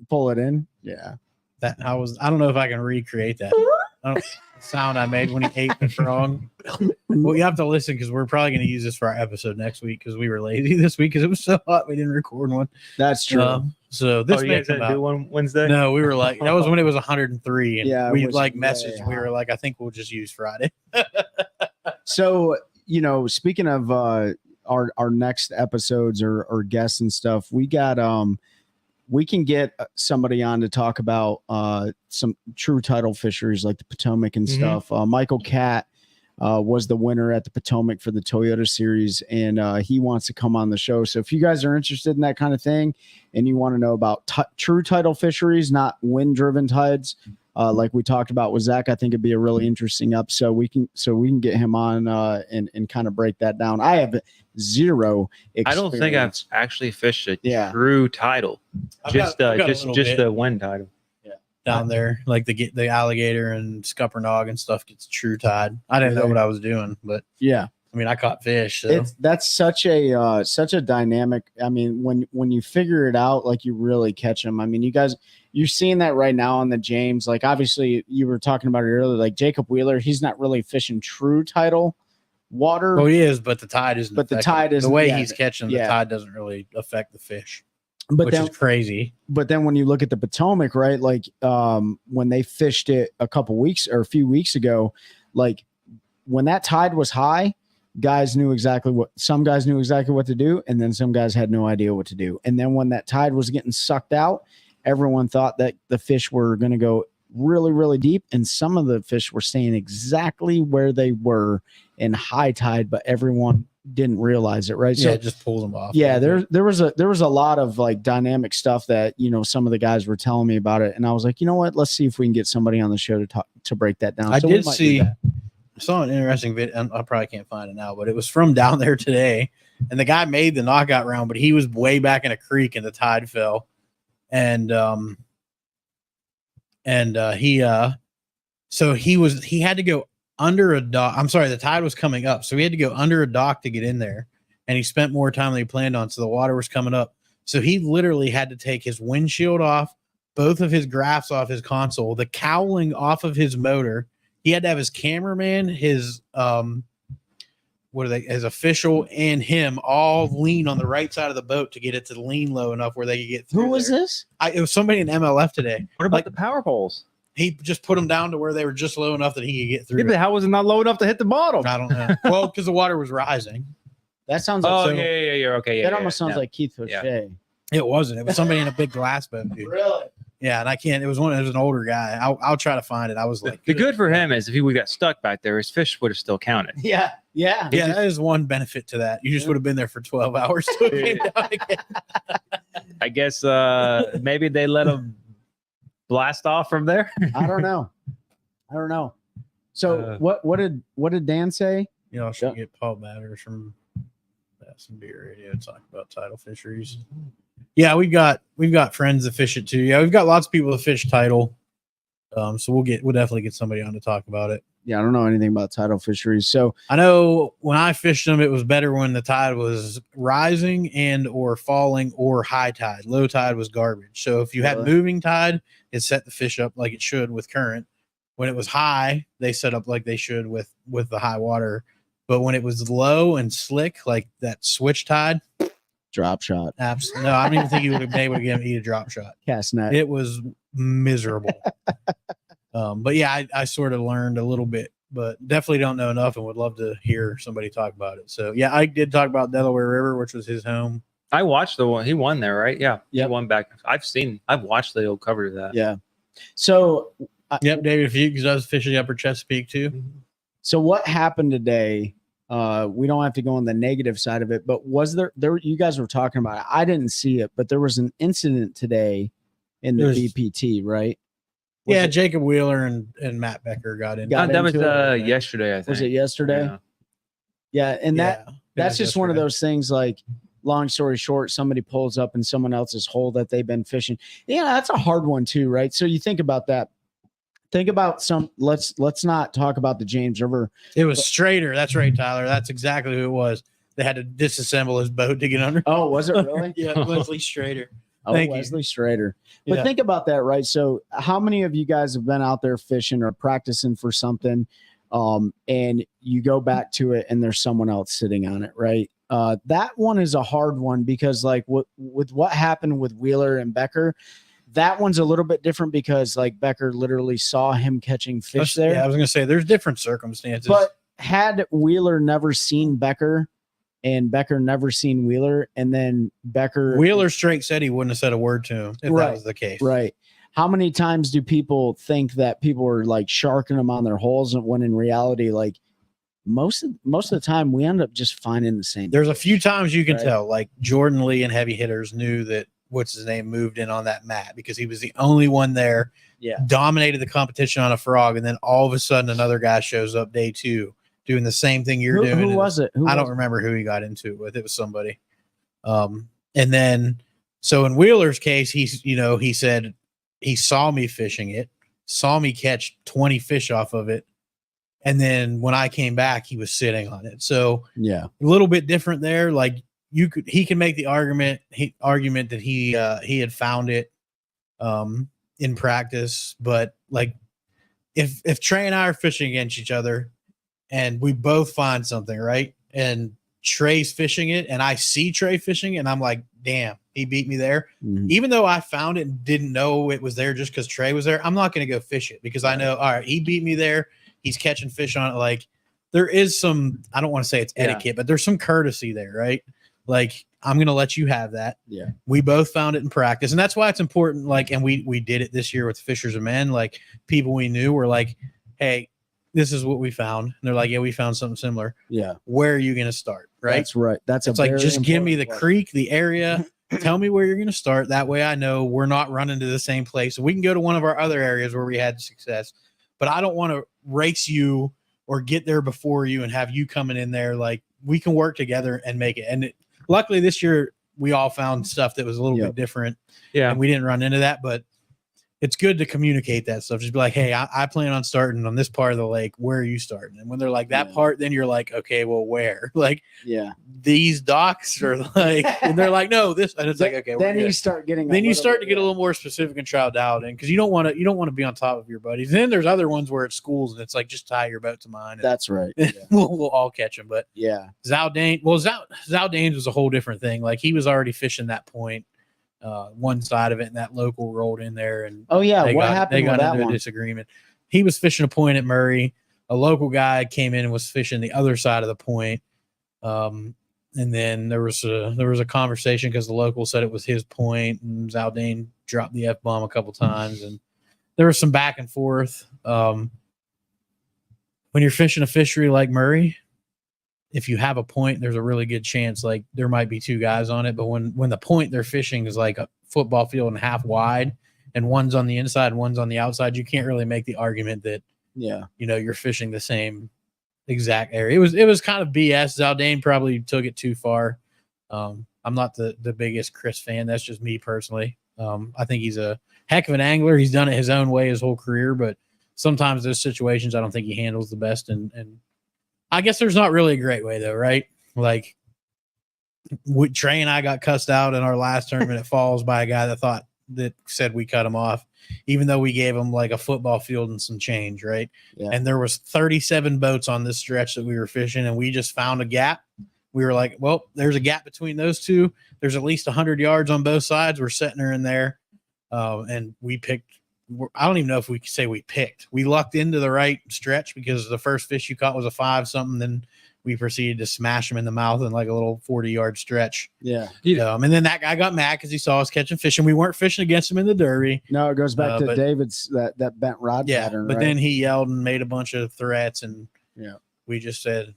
Pull it in. Yeah. I don't know if I can recreate that. Sound I made when he ate the frog. Well, you have to listen because we're probably going to use this for our episode next week because we were lazy this week because it was so hot we didn't record one. That's true. So this you guys didn't do one Wednesday? No, we were like that was when it was 103, and we messaged. We were like, I think we'll just use Friday. So speaking of our next episodes or guests and stuff, we got we can get somebody on to talk about some true tidal fisheries like the Potomac and stuff. Michael Catt was the winner at the Potomac for the Toyota Series, and he wants to come on the show. So if you guys are interested in that kind of thing and you want to know about true tidal fisheries, not wind-driven tides, like we talked about with Zach, I think it'd be a really interesting episode. We can get him on and kind of break that down. I have zero experience. I don't think I've actually fished a true tidal, just the wind tidal. Yeah, down there, like the alligator and scuppernong and stuff gets true tide. I didn't know what I was doing, but yeah. I mean, I caught fish. So. That's such a dynamic. I mean, when you figure it out, like you really catch them. I mean, you're seeing that right now on the James. Like obviously, you were talking about it earlier. Like Jacob Wheeler, he's not really fishing true tidal water. Oh, he is, but the tide isn't. But the tide is the way he's catching. The tide doesn't really affect the fish, which is crazy. But then when you look at the Potomac, right? Like when they fished it a few weeks ago, like when that tide was high. Some guys knew exactly what to do, and then some guys had no idea what to do. And then when that tide was getting sucked out, everyone thought that the fish were going to go really, really deep, and some of the fish were staying exactly where they were in high tide, but everyone didn't realize it, right? So it just pulls them off. Yeah, there was a lot of like dynamic stuff that some of the guys were telling me about it, and I was like, you know what? Let's see if we can get somebody on the show to break that down. I did see. I saw an interesting video. I probably can't find it now, but it was from down there today. And the guy made the knockout round, but he was way back in a creek and the tide fell. And he had to go under a dock. I'm sorry, the tide was coming up. So he had to go under a dock to get in there. And he spent more time than he planned on. So the water was coming up. So he literally had to take his windshield off, both of his graphs off his console, the cowling off of his motor. He had to have his cameraman, his his official, and him all lean on the right side of the boat to get it to lean low enough where they could get through. Who was this? It was somebody in MLF today. What about the power poles? He just put them down to where they were just low enough that he could get through. Yeah, but how was it not low enough to hit the bottom? I don't know. Well, because the water was rising. That sounds like you're okay. That almost sounds like Keith O'Shea. It wasn't. It was somebody in a big glass boat, dude. Really? Yeah, and I can't. It was an older guy. I'll try to find it. I was like, the good for him is if he would got stuck back there, his fish would have still counted. Yeah. That is one benefit to that. You just would have been there for 12 hours till it came down again. I guess maybe they let him blast off from there. I don't know. So what did Dan say? I should get Paul Matters from Bass Beer Radio to talk about tidal fisheries. Yeah, we've got friends that fish it too. Yeah, we've got lots of people that fish tidal. So we'll definitely get somebody on to talk about it. Yeah, I don't know anything about tidal fisheries. So I know when I fished them, it was better when the tide was rising and or falling or high tide. Low tide was garbage. So if you had moving tide, it set the fish up like it should with current. When it was high, they set up like they should with the high water. But when it was low and slick, like that switch tide, drop shot. absolutely. No, I don't even think you would have been able to get him to eat a drop shot. Cast net. It was miserable. But yeah, I sort of learned a little bit, but definitely don't know enough and would love to hear somebody talk about it. So yeah, I did talk about Delaware River, which was his home. I watched the one. He won there, right? Yeah. Yep. He won back. I've watched the old coverage of that. Yeah. So Yep, David Fuchs does fish the Upper Chesapeake too. So what happened today? We don't have to go on the negative side of it, but was there you guys were talking about it. I didn't see it, but there was an incident today in the BPT, right? Yeah, Jacob Wheeler and Matt Becker got in. That was yesterday, I think. Was it yesterday? Yeah, and that's just one of those things, like, long story short, somebody pulls up in someone else's hole that they've been fishing. Yeah, that's a hard one too, right? So you think about that. Think about let's not talk about the James River. It was Strader. That's right, Tyler. That's exactly who it was. They had to disassemble his boat to get under. Oh, was it really? Yeah, Wesley Strader. Wesley Strader. But think about that, right? So how many of you guys have been out there fishing or practicing for something, and you go back to it and there's someone else sitting on it, right? That one is a hard one because, like, with what happened with Wheeler and Becker, that one's a little bit different because, like, Becker literally saw him catching fish there. Yeah, I was going to say there's different circumstances. But had Wheeler never seen Becker and Becker never seen Wheeler, and then Wheeler straight said he wouldn't have said a word to him if that was the case. Right. How many times do people think that people are like sharking them on their holes, when in reality, like, most of the time we end up just finding the same. There's a few times you can tell, like Jordan Lee and Heavy Hitters knew that what's his name moved in on that mat because he was the only one there. Yeah. Dominated the competition on a frog, and then all of a sudden another guy shows up day two doing the same thing you're doing. Who was it? I don't remember who he got into it with. It was somebody. And then so in Wheeler's case, he said he saw me fishing it, saw me catch 20 fish off of it. And then when I came back, he was sitting on it. So yeah, a little bit different there. Like he can make the argument that he had found it in practice, but like if Trey and I are fishing against each other and we both find something, right? And Trey's fishing it and I see Trey fishing it and I'm like, damn, he beat me there. Mm-hmm. Even though I found it and didn't know it was there just because Trey was there, I'm not going to go fish it because I know, all right, he beat me there. He's catching fish on it. Like there is some, I don't want to say it's etiquette, but there's some courtesy there, right? Like I'm going to let you have that. Yeah. We both found it in practice. And that's why it's important. Like, and we did it this year with Fishers and Men, like people we knew were like, hey, this is what we found. And they're like, yeah, we found something similar. Yeah. Where are you going to start? Right. That's right. It's like, just give me the creek, the area, tell me where you're going to start. That way I know we're not running to the same place. So we can go to one of our other areas where we had success, but I don't want to race you or get there before you and have you coming in there. Like we can work together and make it. And luckily this year we all found stuff that was a little bit different. Yeah. And we didn't run into that, but it's good to communicate that stuff. Just be like, hey, I plan on starting on this part of the lake. Where are you starting? And when they're like that part, then you're like, okay, well, where? Like, these docks are like, and they're like, no, this, and it's like, okay. Then you start getting, then you start to get a little more specific and trial out in because you don't want to be on top of your buddies. And then there's other ones where it's schools and it's like, just tie your boat to mine. That's right. We'll all catch them. But Zaldane, Zaldane's was a whole different thing. Like he was already fishing that point. One side of it, and that local rolled in there, and what happened? They got with into a disagreement. He was fishing a point at Murray. A local guy came in and was fishing the other side of the point. And then there was a conversation because the local said it was his point, and Zaldane dropped the F-bomb a couple times, and there was some back and forth. When you're fishing a fishery like Murray, if you have a point, there's a really good chance like there might be two guys on it. But when the point they're fishing is like a football field and half wide and one's on the inside, one's on the outside, you can't really make the argument that, you're fishing the same exact area. It was kind of BS. Zaldane probably took it too far. I'm not the biggest Chris fan. That's just me personally. I think he's a heck of an angler. He's done it his own way his whole career, but sometimes those situations I don't think he handles the best. And I guess there's not really a great way though, right? Like Trey and I got cussed out in our last tournament at Falls by a guy that said we cut him off, even though we gave him like a football field and some change, right? Yeah. And there was 37 boats on this stretch that we were fishing, and we just found a gap. We were like, well, there's a gap between those two. There's at least 100 yards on both sides. We're setting her in there. And we picked, I don't even know if we could say we picked. We lucked into the right stretch because the first fish you caught was a 5 something. Then we proceeded to smash him in the mouth in like a little 40-yard stretch. Yeah. And then that guy got mad because he saw us catching fish, and we weren't fishing against him in the Derby. No, it goes back to David's that bent rod pattern. But right? then he yelled and made a bunch of threats, and we just said,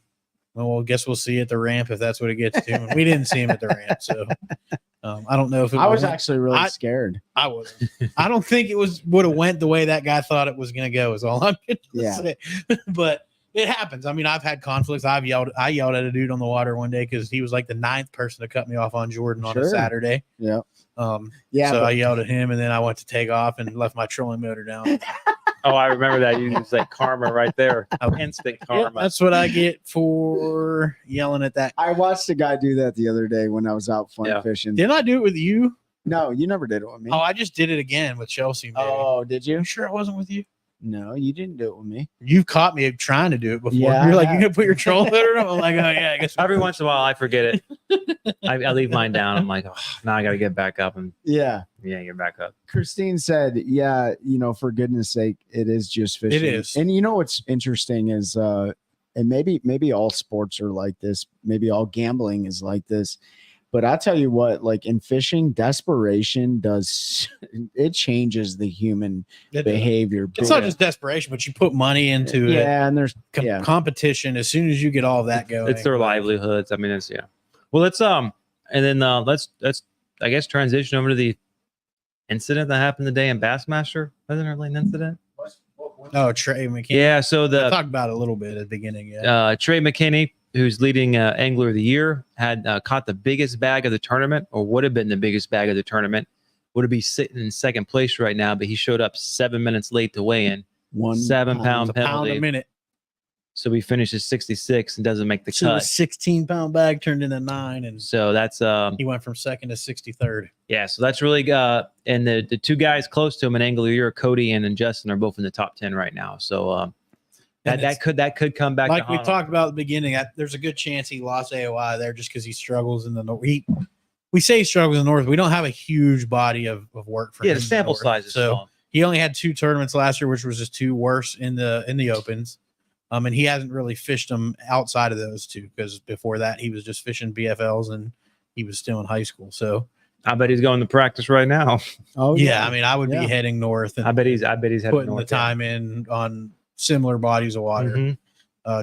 well, I guess we'll see you at the ramp if that's what it gets to. And we didn't see him at the ramp, so I don't know if I was actually really scared. I wasn't. I don't think it would have went the way that guy thought it was going to go. Is all I'm going to say. But it happens. I mean, I've had conflicts. I yelled at a dude on the water one day because he was like the 9th person to cut me off on Jordan on a Saturday. Yeah. So I yelled at him, and then I went to take off and left my trolling motor down. Oh, I remember that. You was like karma right there. Instant karma. Yeah, that's what I get for yelling at that. I watched a guy do that the other day when I was out fun fishing. Didn't I do it with you? No, you never did it with me. Oh, I just did it again with Chelsea. Maybe. Oh, did you? You sure it wasn't with you? No, you didn't do it with me. You've caught me trying to do it before. Yeah, you're like, you're gonna put your trolling motor on? I'm like, oh yeah, I guess. Every once in a while, I forget it. I leave mine down. I'm like, oh, now I got to get back up and get back up. Christine said, for goodness sake, it is just fishing. It is. And you know what's interesting is, and maybe all sports are like this. Maybe all gambling is like this. But I'll tell you what, like in fishing, desperation it changes the human behavior. It's not just desperation, but you put money into it. Yeah, and there's competition. As soon as you get all of that going, it's their livelihoods. I mean, it's Well, let's and then let's I guess transition over to the incident that happened today in Bassmaster. Wasn't there like an incident? Oh, Trey McKinney. Yeah, so I talked about it a little bit at the beginning. Trey McKinney, who's leading Angler of the Year, had caught the biggest bag of the tournament, or would have been the biggest bag of the tournament. Would have been sitting in second place right now, but he showed up 7 minutes late to weigh in. 7-pound penalty. Pound a minute. So he finishes 66 and doesn't make the cut. A 16-pound bag turned into 9, and so that's he went from second to 63rd. Yeah, so that's really and the two guys close to him in Angler of the Year, Cody and Justin, are both in the top 10 right now. So that could come back. Like we talked about at the beginning, there's a good chance he lost AOI there just because he struggles in the north. We say he struggles in the north. We don't have a huge body of work for him. Yeah, the sample size is small. He only had 2 tournaments last year, which was his 2 worst in the opens. And he hasn't really fished them outside of those 2 because before that he was just fishing BFLs and he was still in high school. So I bet he's going to practice right now. Oh yeah, I mean I would be heading north. And I bet he's heading putting north, the time in on similar bodies of water,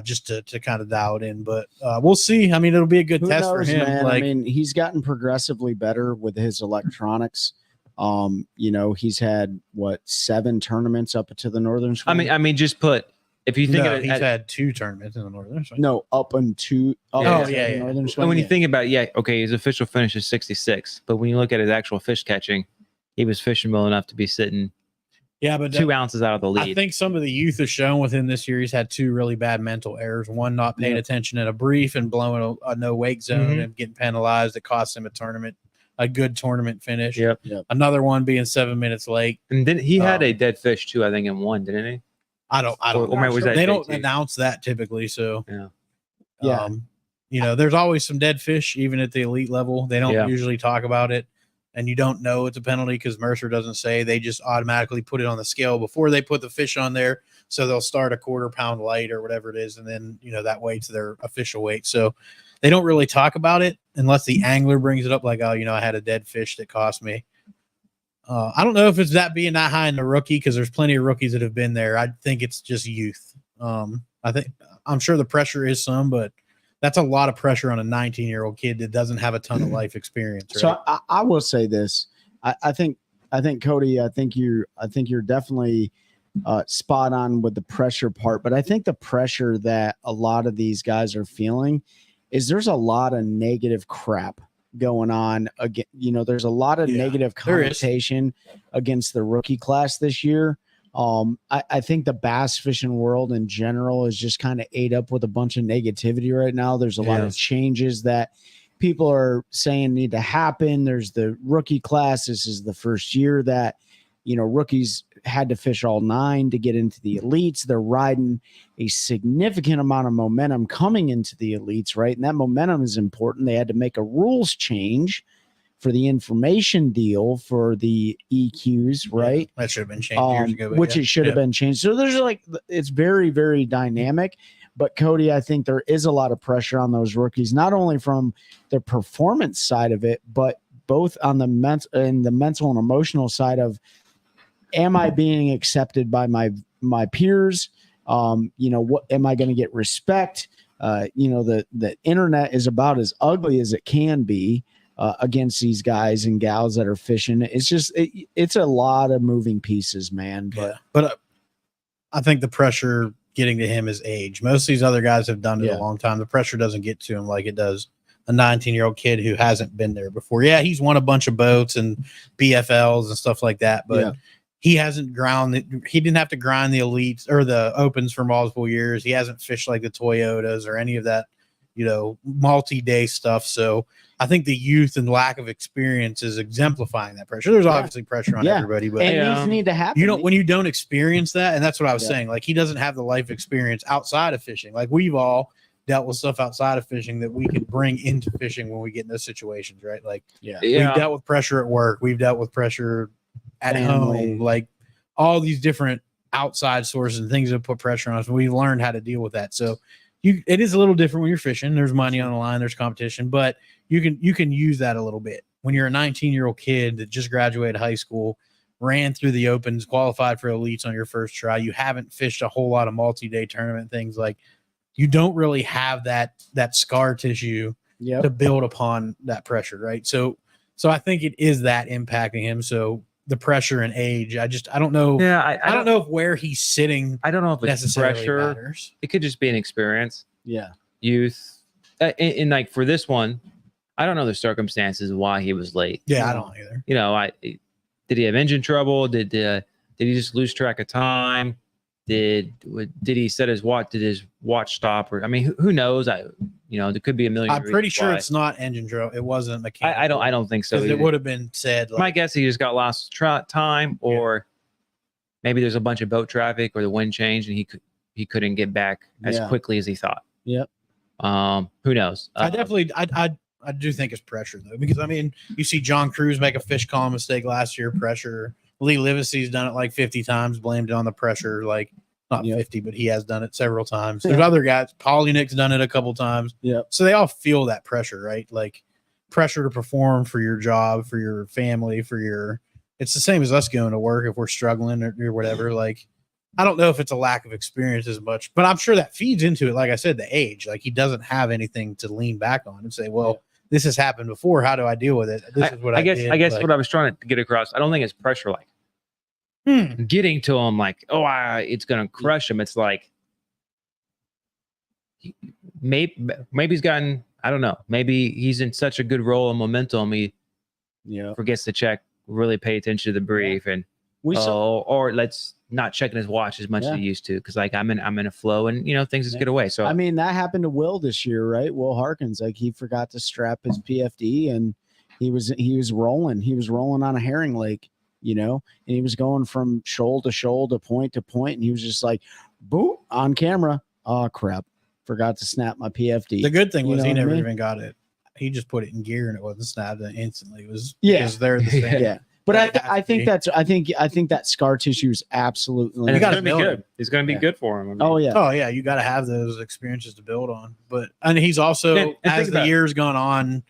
just to kind of dial it in. But we'll see. I mean, it'll be a good test for him. Man? I mean, he's gotten progressively better with his electronics. He's had 7 tournaments up to the Northern School. I mean, just put. If you think of it, he's had 2 tournaments in the Northern School. No, up into Northern School. And when you think about his official finish is 66, but when you look at his actual fish catching, he was fishing well enough to be sitting. Yeah, but 2 ounces out of the lead. I think some of the youth has shown within this year. He's had 2 really bad mental errors. One, not paying attention in a brief and blowing a no wake zone and getting penalized. It cost him a good tournament finish. Yep. Another one being 7 minutes late. And then he had a dead fish too, I think, in one, didn't he? I don't know. They don't announce that typically. So there's always some dead fish, even at the elite level. They don't usually talk about it. And you don't know it's a penalty because Mercer doesn't say. They just automatically put it on the scale before they put the fish on there. So they'll start a 1/4 pound light or whatever it is. And then, that weight's their official weight. So they don't really talk about it unless the angler brings it up like, I had a dead fish that cost me. I don't know if it's being that high in the rookie because there's plenty of rookies that have been there. I think it's just youth. I'm sure the pressure is some, but that's a lot of pressure on a 19-year-old kid that doesn't have a ton of life experience. Right? So I will say this. I think Cody, I think you're definitely spot on with the pressure part, but I think the pressure that a lot of these guys are feeling is there's a lot of negative crap going on. Again, there's a lot of negative connotation against the rookie class this year. I think the bass fishing world in general is just kind of ate up with a bunch of negativity right now. There's a lot of changes that people are saying need to happen. There's the rookie class. This is the first year that, rookies had to fish all 9 to get into the elites. They're riding a significant amount of momentum coming into the elites, right? And that momentum is important. They had to make a rules change for the information deal for the EQs, right? That should have been changed years ago. Which it should have been changed. So there's it's very, very dynamic. But Cody, I think there is a lot of pressure on those rookies, not only from the performance side of it, but both on the mental and emotional side of, am I being accepted by my peers? What am I going to get respect? The internet is about as ugly as it can be. Against these guys and gals that are fishing. It's just, it's a lot of moving pieces, man. But I think the pressure getting to him is age. Most of these other guys have done it a long time. The pressure doesn't get to him like it does a 19-year-old kid who hasn't been there before. Yeah, he's won a bunch of boats and BFLs and stuff like that, but he hasn't he didn't have to grind the elites or the opens for multiple years. He hasn't fished like the Toyotas or any of that, multi-day stuff. So I think the youth and lack of experience is exemplifying that pressure. There's obviously pressure on everybody, but these need to happen. When you don't experience that, and that's what I was saying, like he doesn't have the life experience outside of fishing. Like we've all dealt with stuff outside of fishing that we can bring into fishing when we get in those situations, right? Like we've dealt with pressure at work, we've dealt with pressure at home, like all these different outside sources and things that put pressure on us. And we've learned how to deal with that. So it is a little different when you're fishing. There's money on the line, there's competition, but you can use that a little bit. When you're a 19-year-old kid that just graduated high school, ran through the opens, qualified for elites on your first try, you haven't fished a whole lot of multi-day tournament things, like you don't really have that scar tissue to build upon that pressure, right? So I think it is that impacting him. So the pressure and age, I don't know. Yeah, I don't know if where he's sitting. I don't know if it's pressure. Matters. It could just be an experience. Yeah, youth, and like for this one, I don't know the circumstances why he was late. Yeah, I don't either. Did he have engine trouble? Did he just lose track of time? Did he set his watch? Did his watch stop? Or who knows? There could be a million. I'm pretty sure it's not engine trouble. It wasn't mechanical. I don't think so. It would have been said. My guess, he just got lost time, or maybe there's a bunch of boat traffic, or the wind changed, and he couldn't get back as quickly as he thought. Yep. Who knows? I do think it's pressure though, because you see John Cruz make a fish column mistake last year. Pressure. Lee Livesey's done it like 50 times, blamed it on the pressure. Like not 50, but he has done it several times. There's other guys. Nick's done it a couple times. Yeah. So they all feel that pressure, right? Like pressure to perform for your job, for your family, it's the same as us going to work if we're struggling or whatever. Like, I don't know if it's a lack of experience as much, but I'm sure that feeds into it. Like I said, the age, like he doesn't have anything to lean back on and say, well, this has happened before. How do I deal with it? This is what I guess. I guess what I was trying to get across. I don't think it's pressure like getting to him like, it's gonna crush him. It's like maybe he's gotten. I don't know. Maybe he's in such a good role and momentum. He forgets to really pay attention to the brief, and or let's not checking his watch as much as he used to, because like I'm in a flow, and things just get away. So that happened to Will this year, right? Will Harkins, like he forgot to strap his PFD, and he was rolling on a herring lake, and he was going from shoal to shoal to point, and he was just like, boom, on camera. Oh crap, forgot to snap my PFD. The good thing was he never even got it. He just put it in gear and it wasn't snapped instantly. It was because they're the same. Yeah. But I think that scar tissue is absolutely. And it's going to be good. It's going to be good for him. Oh yeah. You got to have those experiences to build on. But he's also, as the years gone on,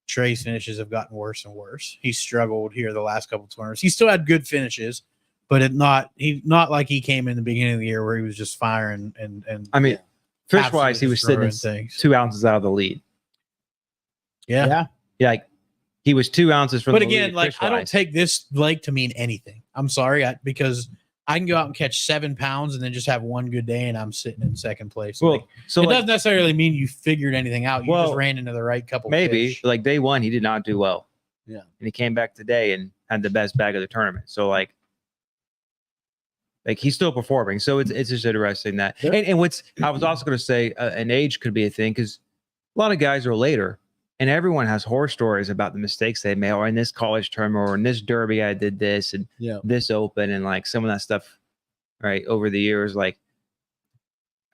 Trey's finishes have gotten worse and worse. He's struggled here the last couple of tournaments. He still had good finishes, but not like he came in the beginning of the year where he was just firing and. Fish wise, he was sitting 2 ounces out of the lead. Yeah. Like he was 2 ounces from. But again, like I don't take this lake to mean anything. I'm sorry, because I can go out and catch 7 pounds and then just have one good day and I'm sitting in second place. Well, Like, so it like, doesn't necessarily mean you figured anything out. You just ran into the right couple. maybe fish. like day one, he did not do well. Yeah. And he came back today and had the best bag of the tournament. So like he's still performing. So it's just interesting that. Yeah. And what's I was also going to say, an age could be a thing because a lot of guys are later, and everyone has horror stories about the mistakes they made, or in this college tournament, or in this derby, I did this, and this open, and like some of that stuff, right, over the years, like,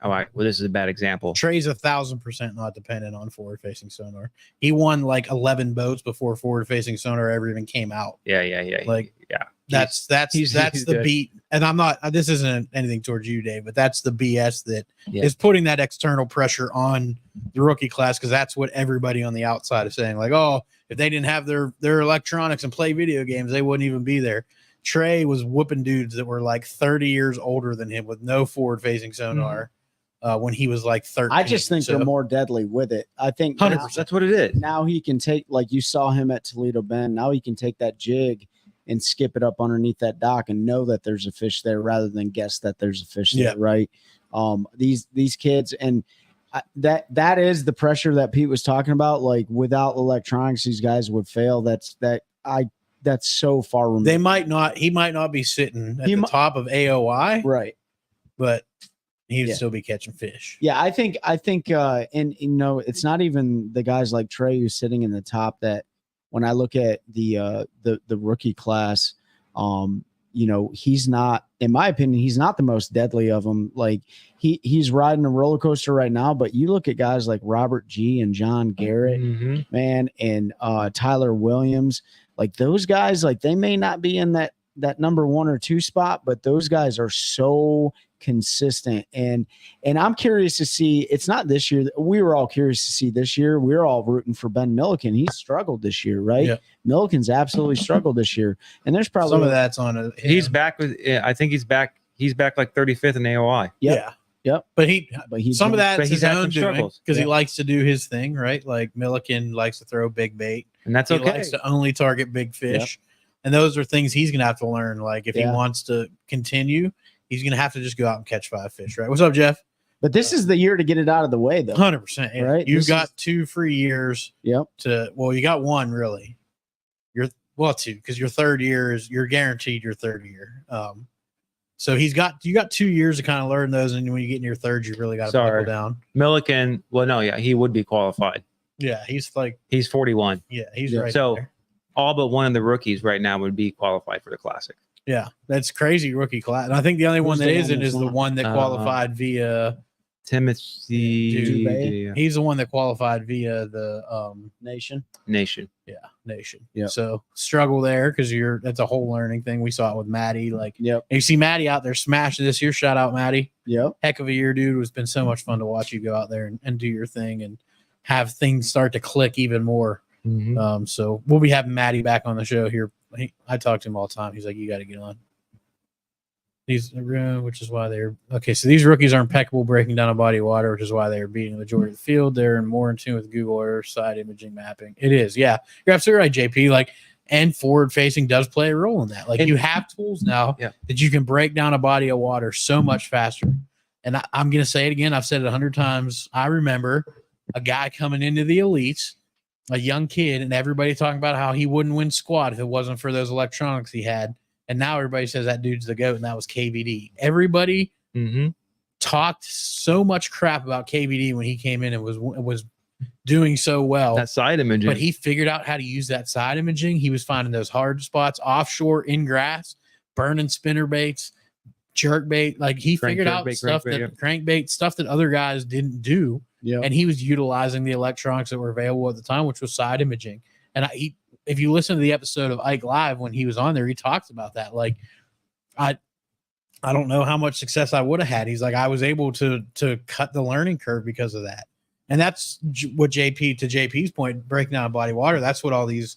all right, well, this is a bad example. Trey's 1,000% not dependent on forward-facing sonar. He won like 11 boats before forward-facing sonar ever even came out. Yeah. Like, yeah. That's he's the good. beat. And I'm not, this isn't anything towards you, Dave, but that's the BS that Yeah. is putting that external pressure on the rookie class, because that's what everybody on the outside is saying. Like, oh, if they didn't have their electronics and play video games, they wouldn't even be there. Trey was whooping dudes that were like 30 years older than him with no forward-facing sonar when he was like 13. I just think they're more deadly with it. I think 100%. That's what it is. now he can take, like you saw him at Toledo Bend. Now he can take that jig and skip it up underneath that dock and know that there's a fish there rather than guess that there's a fish there, right? These kids, and that is the pressure that Pete was talking about. Like, without electronics, these guys would fail. That's so far removed. He might not be sitting at the top of AOI, right? But he'd still be catching fish. Yeah, I think, and you know, it's not even the guys like Trey who's sitting in the top. That when I look at the rookie class, you know, he's not, in my opinion, he's not the most deadly of them. Like he's riding a roller coaster right now, but you look at guys like Robert G and John Garrett, man, and Tyler Williams, like those guys, like they may not be in that number 1 or 2 spot, but those guys are so consistent. And I'm curious to see, it's not this year. We were all curious to see this year. We were all rooting for Ben Milliken. He struggled this year, right? Yeah. Milliken's absolutely struggled this year. And there's probably some of that's on he's back with, I think he's back like 35th in AOI. Yep. Yep. But some of that's his own doing, because he likes to do his thing, right? Like Milliken likes to throw big bait. And that's okay. He likes to only target big fish. Yep. And those are things he's going to have to learn. Like if he wants to continue, he's going to have to just go out and catch 5 fish, right? What's up, Jeff? But this is the year to get it out of the way, though. 100%. Yeah. Right? You've got 2 free years. Yep. You got 1 really. 2, because your third year you're guaranteed your third year. So you got 2 years to kind of learn those, and when you get into your third, you really got to buckle down. Milliken, he would be qualified. Yeah, he's 41. Yeah, he's right. So there. All but one of the rookies right now would be qualified for the Classic. Yeah, that's crazy rookie class. And I think the only one that isn't is the one that qualified via Timothy. He's the one that qualified via the Nation. Yeah, Nation. Yeah. So struggle there because that's a whole learning thing. We saw it with Maddie. Like, and you see Maddie out there smashing this year. Shout out Maddie. Yep. Heck of a year, dude. It's been so much fun to watch you go out there and do your thing and have things start to click even more. Mm-hmm. So we'll be having Maddie back on the show here. I talk to him all the time. He's like, you got to get on. Which is why they're okay. So these rookies are impeccable breaking down a body of water, which is why they're beating the majority of the field. They're more in tune with Google Earth side imaging mapping. It is, yeah. You're absolutely right, JP. Like, and forward facing does play a role in that. Like, you have tools now that you can break down a body of water so much faster. And I'm gonna say it again. I've said it 100 times. I remember a guy coming into the elites, a young kid, and everybody talking about how he wouldn't win squad if it wasn't for those electronics he had. And now everybody says that dude's the GOAT, and that was KVD. Everybody talked so much crap about KVD when he came in and was doing so well. That side imaging. But he figured out how to use that side imaging. He was finding those hard spots offshore in grass, burning spinner baits, jerk bait. Like, he figured out stuff crankbait, stuff that other guys didn't do. Yeah. And he was utilizing the electronics that were available at the time, which was side imaging. And if you listen to the episode of Ike Live when he was on there, he talks about that. Like, I don't know how much success I would have had. He's like, I was able to cut the learning curve because of that. And that's what to JP's point, breaking down body water. That's what all these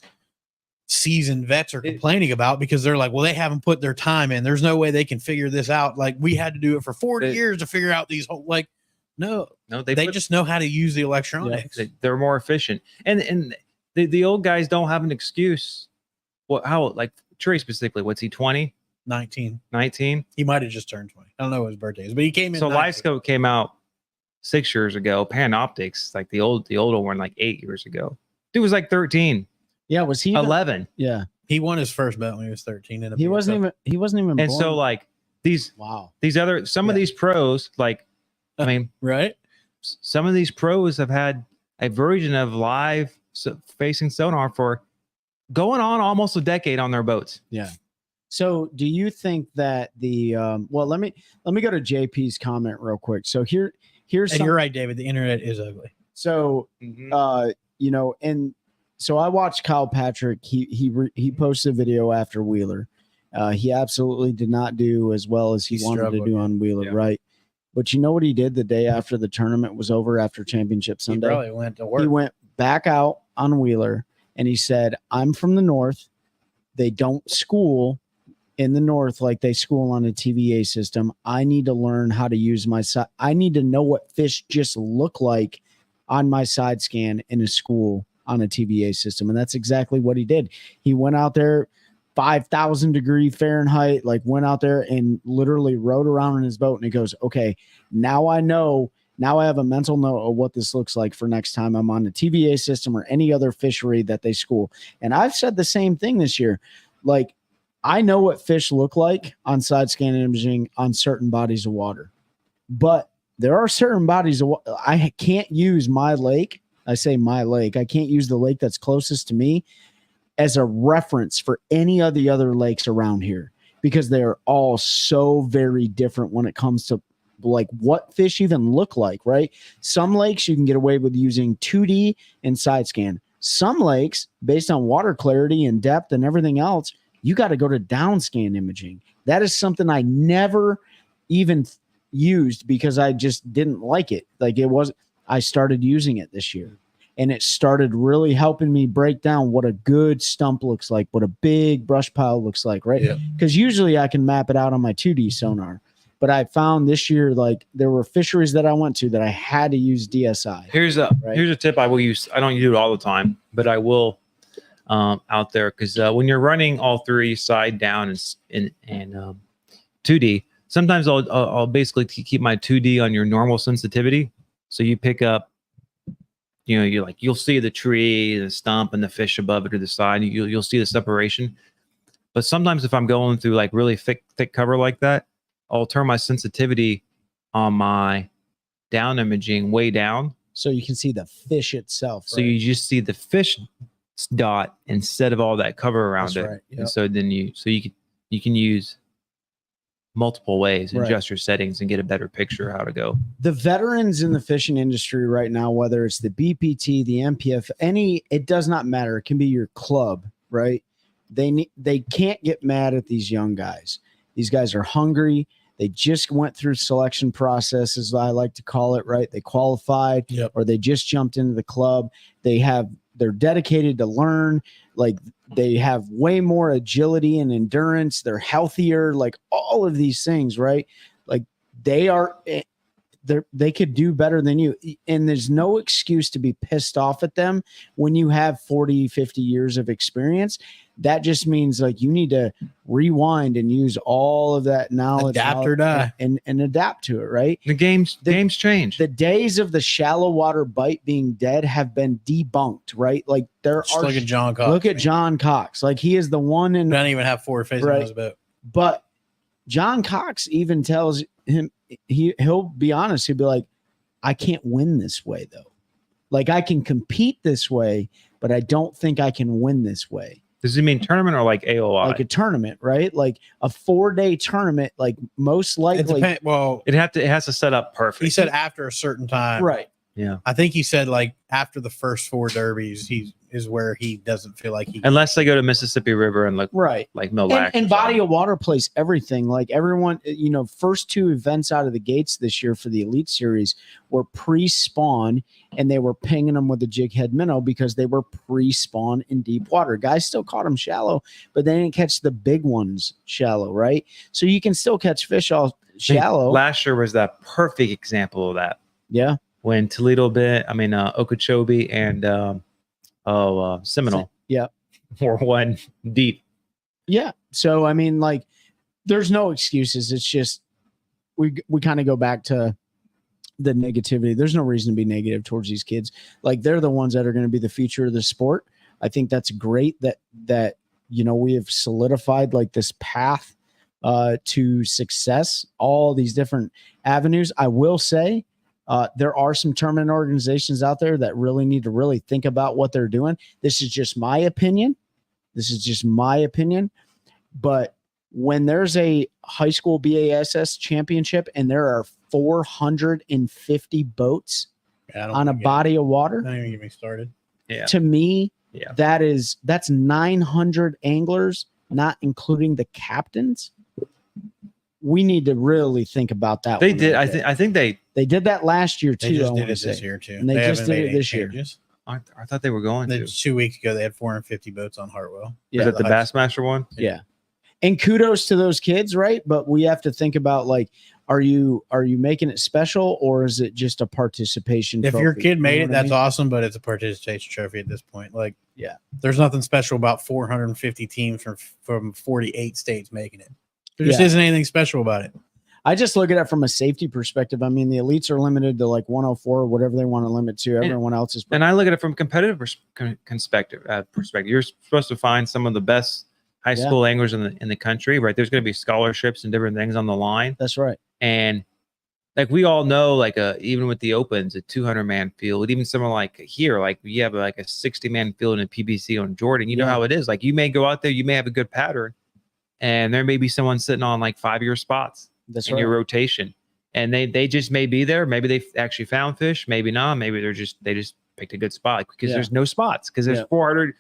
seasoned vets are complaining about, because they're like, well, they haven't put their time in. There's no way they can figure this out. Like, we had to do it for 40 years to figure out these whole, like, no, they just know how to use the electronics. Yeah, they're more efficient. And the old guys don't have an excuse. Like Trey specifically, what's he, 20? 19. 19. He might have just turned 20. I don't know what his birthday is, but he came in. So 19. LiveScope came out 6 years ago. Panoptics, like the older one, like 8 years ago. Dude was like 13. Yeah, was he 11? Yeah, He won his first belt when he was 13. he wasn't even. And born. so like these Wow. Some of these pros, like I mean, right? some of these pros have had a version of live facing sonar for going on almost a decade on their boats. Yeah. So do you think that the well, let me go to JP's comment real quick. So here's And you're right, David. The internet is ugly. So you know, and so I watched Kyle Patrick. He posted a video after Wheeler. He absolutely did not do as well as he wanted to do on Wheeler, right? But you know what he did the day after the tournament was over, after Championship Sunday? He probably went to work. He went back out on Wheeler and he said, I'm from the North. They don't school in the North like they school on a TVA system. I need to learn how to use my side. I need to know what fish just look like on my side scan in a school on a TVA system. And that's exactly what he did. He went out there, 5,000 degree Fahrenheit, like went out there and literally rode around in his boat. And he goes, okay, now I know, now I have a mental note of what this looks like for next time I'm on the TVA system or any other fishery that they school. And I've said the same thing this year. Like, I know what fish look like on side scan imaging on certain bodies of water, but there are certain bodies of water I can't use my lake. I say my lake. I can't use the lake that's closest to me as a reference for any of the other lakes around here, because they're all so very different when it comes to like what fish even look like, right? Some lakes you can get away with using 2D and side scan. Some lakes, based on water clarity and depth and everything else, you got to go to down scan imaging. That is something I never even used because I just didn't like it. Like I started using it this year. And it started really helping me break down what a good stump looks like, what a big brush pile looks like, right? Because usually I can map it out on my 2D sonar. But I found this year, like there were fisheries that I went to that I had to use DSI. Here's a tip I will use. I don't do it all the time, but I will out there, because when you're running all three, side, down, and 2D, sometimes I'll basically keep my 2D on your normal sensitivity. So you pick up, you'll see the tree, the stump, and the fish above it or the side. You'll see the separation. But sometimes if I'm going through like really thick cover like that, I'll turn my sensitivity on my down imaging way down, so you can see the fish itself. So you just see the fish dot instead of all that cover around it. Right. Yep. And so then you can use multiple ways, adjust your settings, and get a better picture of how to go. The veterans in the fishing industry right now, whether it's the BPT, the MPF, it does not matter. It can be your club, right? They can't get mad at these young guys. These guys are hungry. They just went through selection processes, I like to call it, right? They qualified, or they just jumped into the club. They're dedicated to learn. Like they have way more agility and endurance. They're healthier, like all of these things, right? Like they could do better than you. And there's no excuse to be pissed off at them when you have 40, 50 years of experience. That just means like you need to rewind and use all of that knowledge, adapt or die, and adapt to it, right? The games change. The days of the shallow water bite being dead have been debunked, right? Like look at John Cox. Look at John Cox. Like he is the one in. Don't even have forward facing on his boat. But John Cox even tells him he'll be honest. He'll be like, I can't win this way though. Like I can compete this way, but I don't think I can win this way. Does he mean tournament or like AOI? Like a tournament, right? Like a 4-day tournament, like most likely. It has to set up perfect. He said after a certain time. Right. Yeah. I think he said like after the first 4 derbies, he is where he doesn't feel like he. Unless they go to Mississippi River and look like Mille Lacs. And body of water plays everything. Like everyone, first 2 events out of the gates this year for the Elite Series were pre-spawn, and they were pinging them with a jig head minnow because they were pre-spawn in deep water. Guys still caught them shallow, but they didn't catch the big ones shallow, right? So you can still catch fish all shallow. Last year was that perfect example of that. Yeah. When Okeechobee and Seminole were one deep. Yeah. So, I mean, like there's no excuses. It's just we kind of go back to the negativity. There's no reason to be negative towards these kids. Like, they're the ones that are going to be the future of the sport. I think that's great that we have solidified like this path to success, all these different avenues. I will say there are some tournament organizations out there that really need to really think about what they're doing. This is just my opinion. But when there's a high school BASS championship and there are 450 boats on a body of water, Don't even get me started. Yeah. to me, that's 900 anglers, not including the captains. We need to really think about that. They did. I think they did that last year too. They just I did wanna it this say. year too. And they just haven't did made it any this year. changes. I thought they were going to. 2 weeks ago, they had 450 boats on Hartwell. Yeah, Was it the Bassmaster one? Yeah. And kudos to those kids, right? But we have to think about, like, are you making it special, or is it just a participation If trophy? your kid made You know it, what I that's mean? awesome, but it's a participation trophy at this point. Like, Yeah. there's nothing special about 450 teams from 48 states making it. There just Yeah. isn't anything special about it. I just look at it from a safety perspective. I mean, the elites are limited to like 104 or whatever they want to limit to. Everyone else is. And I look at it from competitive perspective. You're supposed to find some of the best high school anglers in the country, right? There's going to be scholarships and different things on the line. That's right. And like we all know, like even with the opens, a 200-man field, even somewhere like here, like we have like a 60-man field in a PBC on Jordan. You know how it is. Like, you may go out there, you may have a good pattern, and there may be someone sitting on like 5-year spots in your rotation, and they just may be there. Maybe they actually found fish, maybe not. Maybe they just picked a good spot because there's no spots, because there's 400,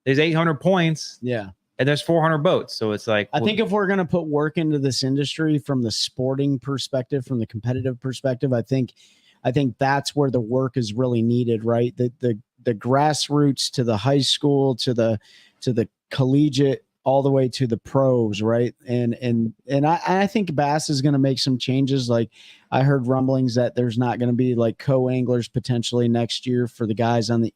there's 800 points. Yeah. And there's 400 boats. So it's like, I think if we're going to put work into this industry from the sporting perspective, from the competitive perspective, I think that's where the work is really needed, right? The grassroots to the high school, to the collegiate, all the way to the pros, right? And I think Bass is going to make some changes. Like, I heard rumblings that there's not going to be like co-anglers potentially next year for the guys in the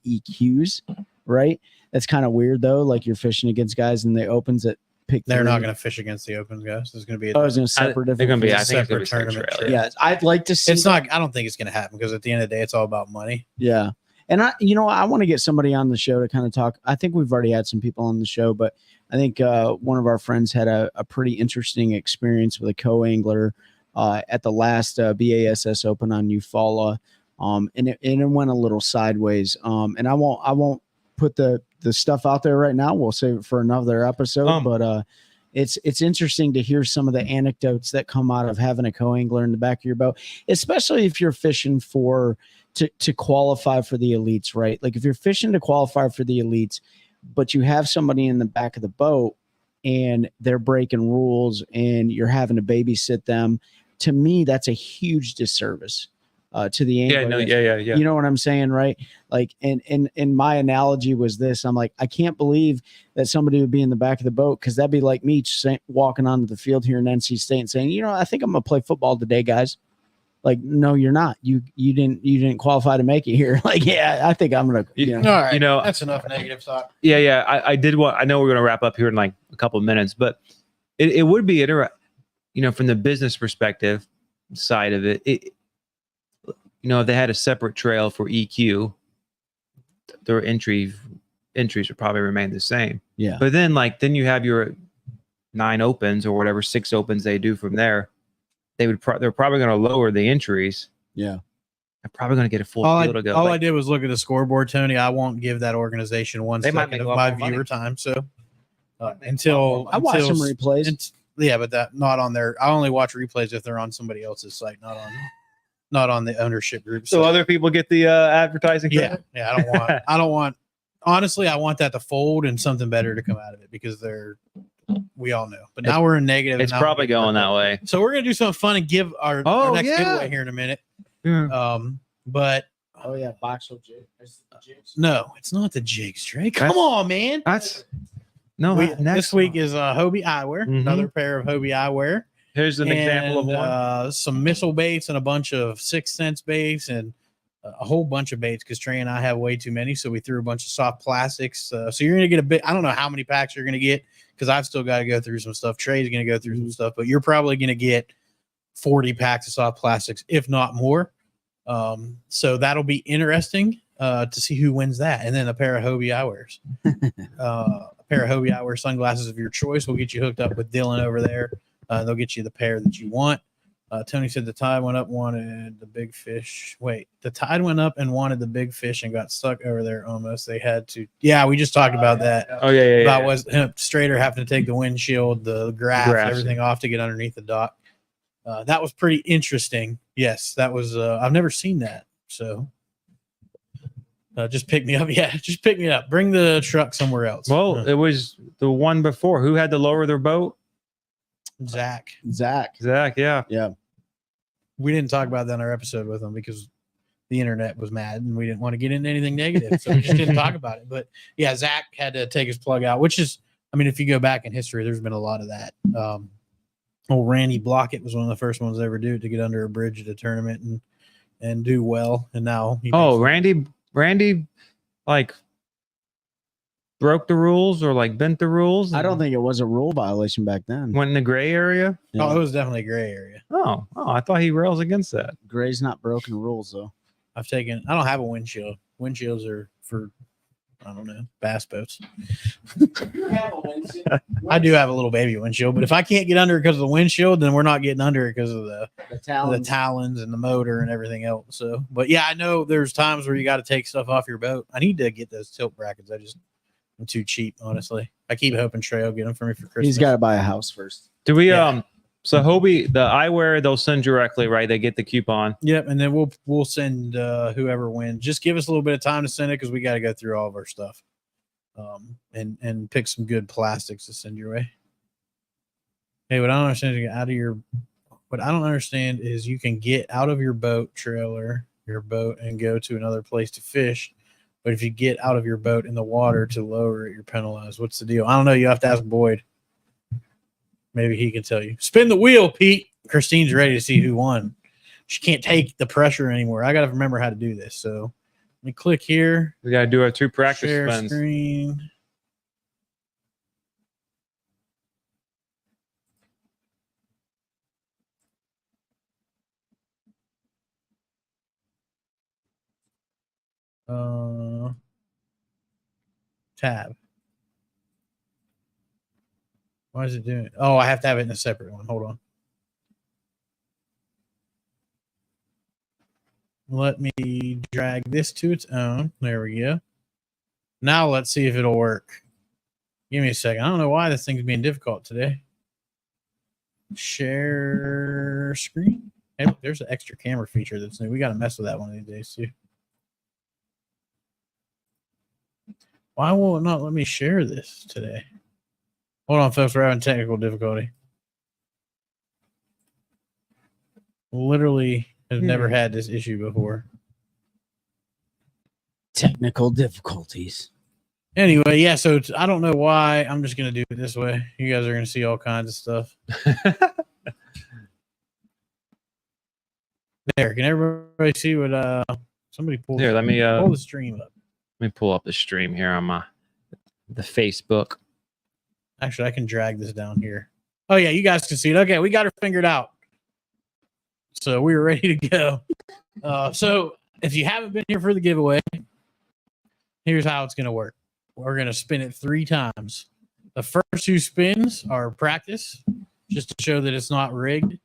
EQs, right? That's kind of weird though. Like, you're fishing against guys in the opens that pick. They're not going to fish against the opens, guys. There's going to be it's a separate. they're going to be. I think separate it's going to be tournament. trailer. Yeah, I'd like to see. It's not. I don't think it's going to happen, because at the end of the day, it's all about money. Yeah. And I want to get somebody on the show to kind of talk. I think we've already had some people on the show, but I think one of our friends had a pretty interesting experience with a co-angler at the last BASS Open on Eufaula. And it went a little sideways. And I won't put the stuff out there right now. We'll save it for another episode. But it's interesting to hear some of the anecdotes that come out of having a co-angler in the back of your boat, especially if you're fishing to qualify for the elites, right? Like, if you're fishing to qualify for the elites, but you have somebody in the back of the boat and they're breaking rules and you're having to babysit them, to me, that's a huge disservice to the angler. Yeah. You know what I'm saying, right? Like, and my analogy was this. I'm like, I can't believe that somebody would be in the back of the boat, because that'd be like me walking onto the field here in NC State and saying, I think I'm gonna play football today, guys. Like, no, you're not. You didn't qualify to make it here. Like, yeah, I think I'm gonna. All right, that's enough negative talk. Yeah. I did what I know we're gonna wrap up here in like a couple of minutes, but it would be interesting, from the business perspective side of it. If they had a separate trail for EQ, their entries would probably remain the same. Yeah. But then you have your 9 opens or whatever 6 opens they do from there. They're probably going to lower the entries. Yeah. They're probably going to get a full field to go. All I did was look at the scoreboard, Tony. I won't give that organization one They might second make of a lot my more money. viewer time. So until I watch some replays. but that not on their. I only watch replays if they're on somebody else's site, not on the ownership group. So other people get the advertising. Yeah. I don't want. Honestly, I want that to fold and something better to come out of it, because we all know. But now we're in negative. It's probably going that way. So we're gonna do something fun and give our next giveaway here in a minute. Yeah. But box of jigs. no, it's not the jigs, Trey. Come on, man. That's this week is Hobie Eyewear, another pair of Hobie Eyewear. Here's an example of one. Some missile baits and a bunch of 6 cents baits and a whole bunch of baits because Trey and I have way too many. So we threw a bunch of soft plastics. So you're going to get a bit, I don't know how many packs you're going to get because I've still got to go through some stuff. Trey's going to go through some stuff, but you're probably going to get 40 packs of soft plastics, if not more. So that'll be interesting to see who wins that. And then a pair of Hobie eyewears. A pair of Hobie eyewear sunglasses of your choice will get you hooked up with Dylan over there. They'll get you the pair that you want. Tony said the tide went up, wanted the big fish. Wait, the tide went up and wanted the big fish and got stuck over there almost. They had to. Yeah, we just talked about that. Oh, yeah. About was Strader having to take the windshield, the grass, everything off to get underneath the dock. That was pretty interesting. Yes, that was. I've never seen that. So just pick me up. Yeah, just pick me up. Bring the truck somewhere else. Well, it was the one before. Who had to lower their boat? Zach. Yeah. We didn't talk about that in our episode with him because the internet was mad and we didn't want to get into anything negative. So we just didn't talk about it. But yeah, Zach had to take his plug out, which is, I mean, if you go back in history, there's been a lot of that. Old Randy Blockett was one of the first ones to ever do it, to get under a bridge at a tournament and do well. And now, Randy, like, broke the rules or like bent the rules. I don't think it was a rule violation back then. Went in the gray area. Yeah. Oh, it was definitely a gray area. Oh, I thought he rails against that. Gray's not broken rules though. I don't have a windshield. Windshields are for, I don't know, bass boats. I do have a little baby windshield, but if I can't get under it because of the windshield, then we're not getting under it because of the talons and the motor and everything else. So, but yeah, I know there's times where you got to take stuff off your boat. I need to get those tilt brackets. I'm too cheap, honestly. I keep hoping Trey will get them for me for Christmas. He's got to buy a house first. Do we so Hobie, the eyewear, they'll send directly, right? They get the coupon. Yep, and then we'll send whoever wins. Just give us a little bit of time to send it because we got to go through all of our stuff. And pick some good plastics to send your way. Hey, what I don't understand is you can get out of your boat trailer, your boat, and go to another place to fish. But if you get out of your boat in the water to lower it, you're penalized. What's the deal? I don't know. You have to ask Boyd. Maybe he can tell you. Spin the wheel, Pete. Christine's ready to see who won. She can't take the pressure anymore. I got to remember how to do this. So let me click here. We got to do our 2 practice share spins. Screen. Tab. Why is it doing it? Oh, I have to have it in a separate one. Hold on. Let me drag this to its own. There we go. Now let's see if it'll work. Give me a second. I don't know why this thing's being difficult today. Share screen. Hey, look, there's an extra camera feature that's new. We got to mess with that one of these days too. Why will it not let me share this today? Hold on, folks. We're having technical difficulty. Literally have never had this issue before. Technical difficulties. Anyway, yeah, so I don't know why. I'm just going to do it this way. You guys are going to see all kinds of stuff. There. Can everybody see what somebody pulled? Here, let me pull the stream up. Let me pull up the stream here on the Facebook. Actually, I can drag this down here. Oh, yeah, you guys can see it. Okay, we got her figured out. So we were ready to go. So if you haven't been here for the giveaway, here's how it's going to work. We're going to spin it 3 times. The first 2 spins are practice, just to show that it's not rigged.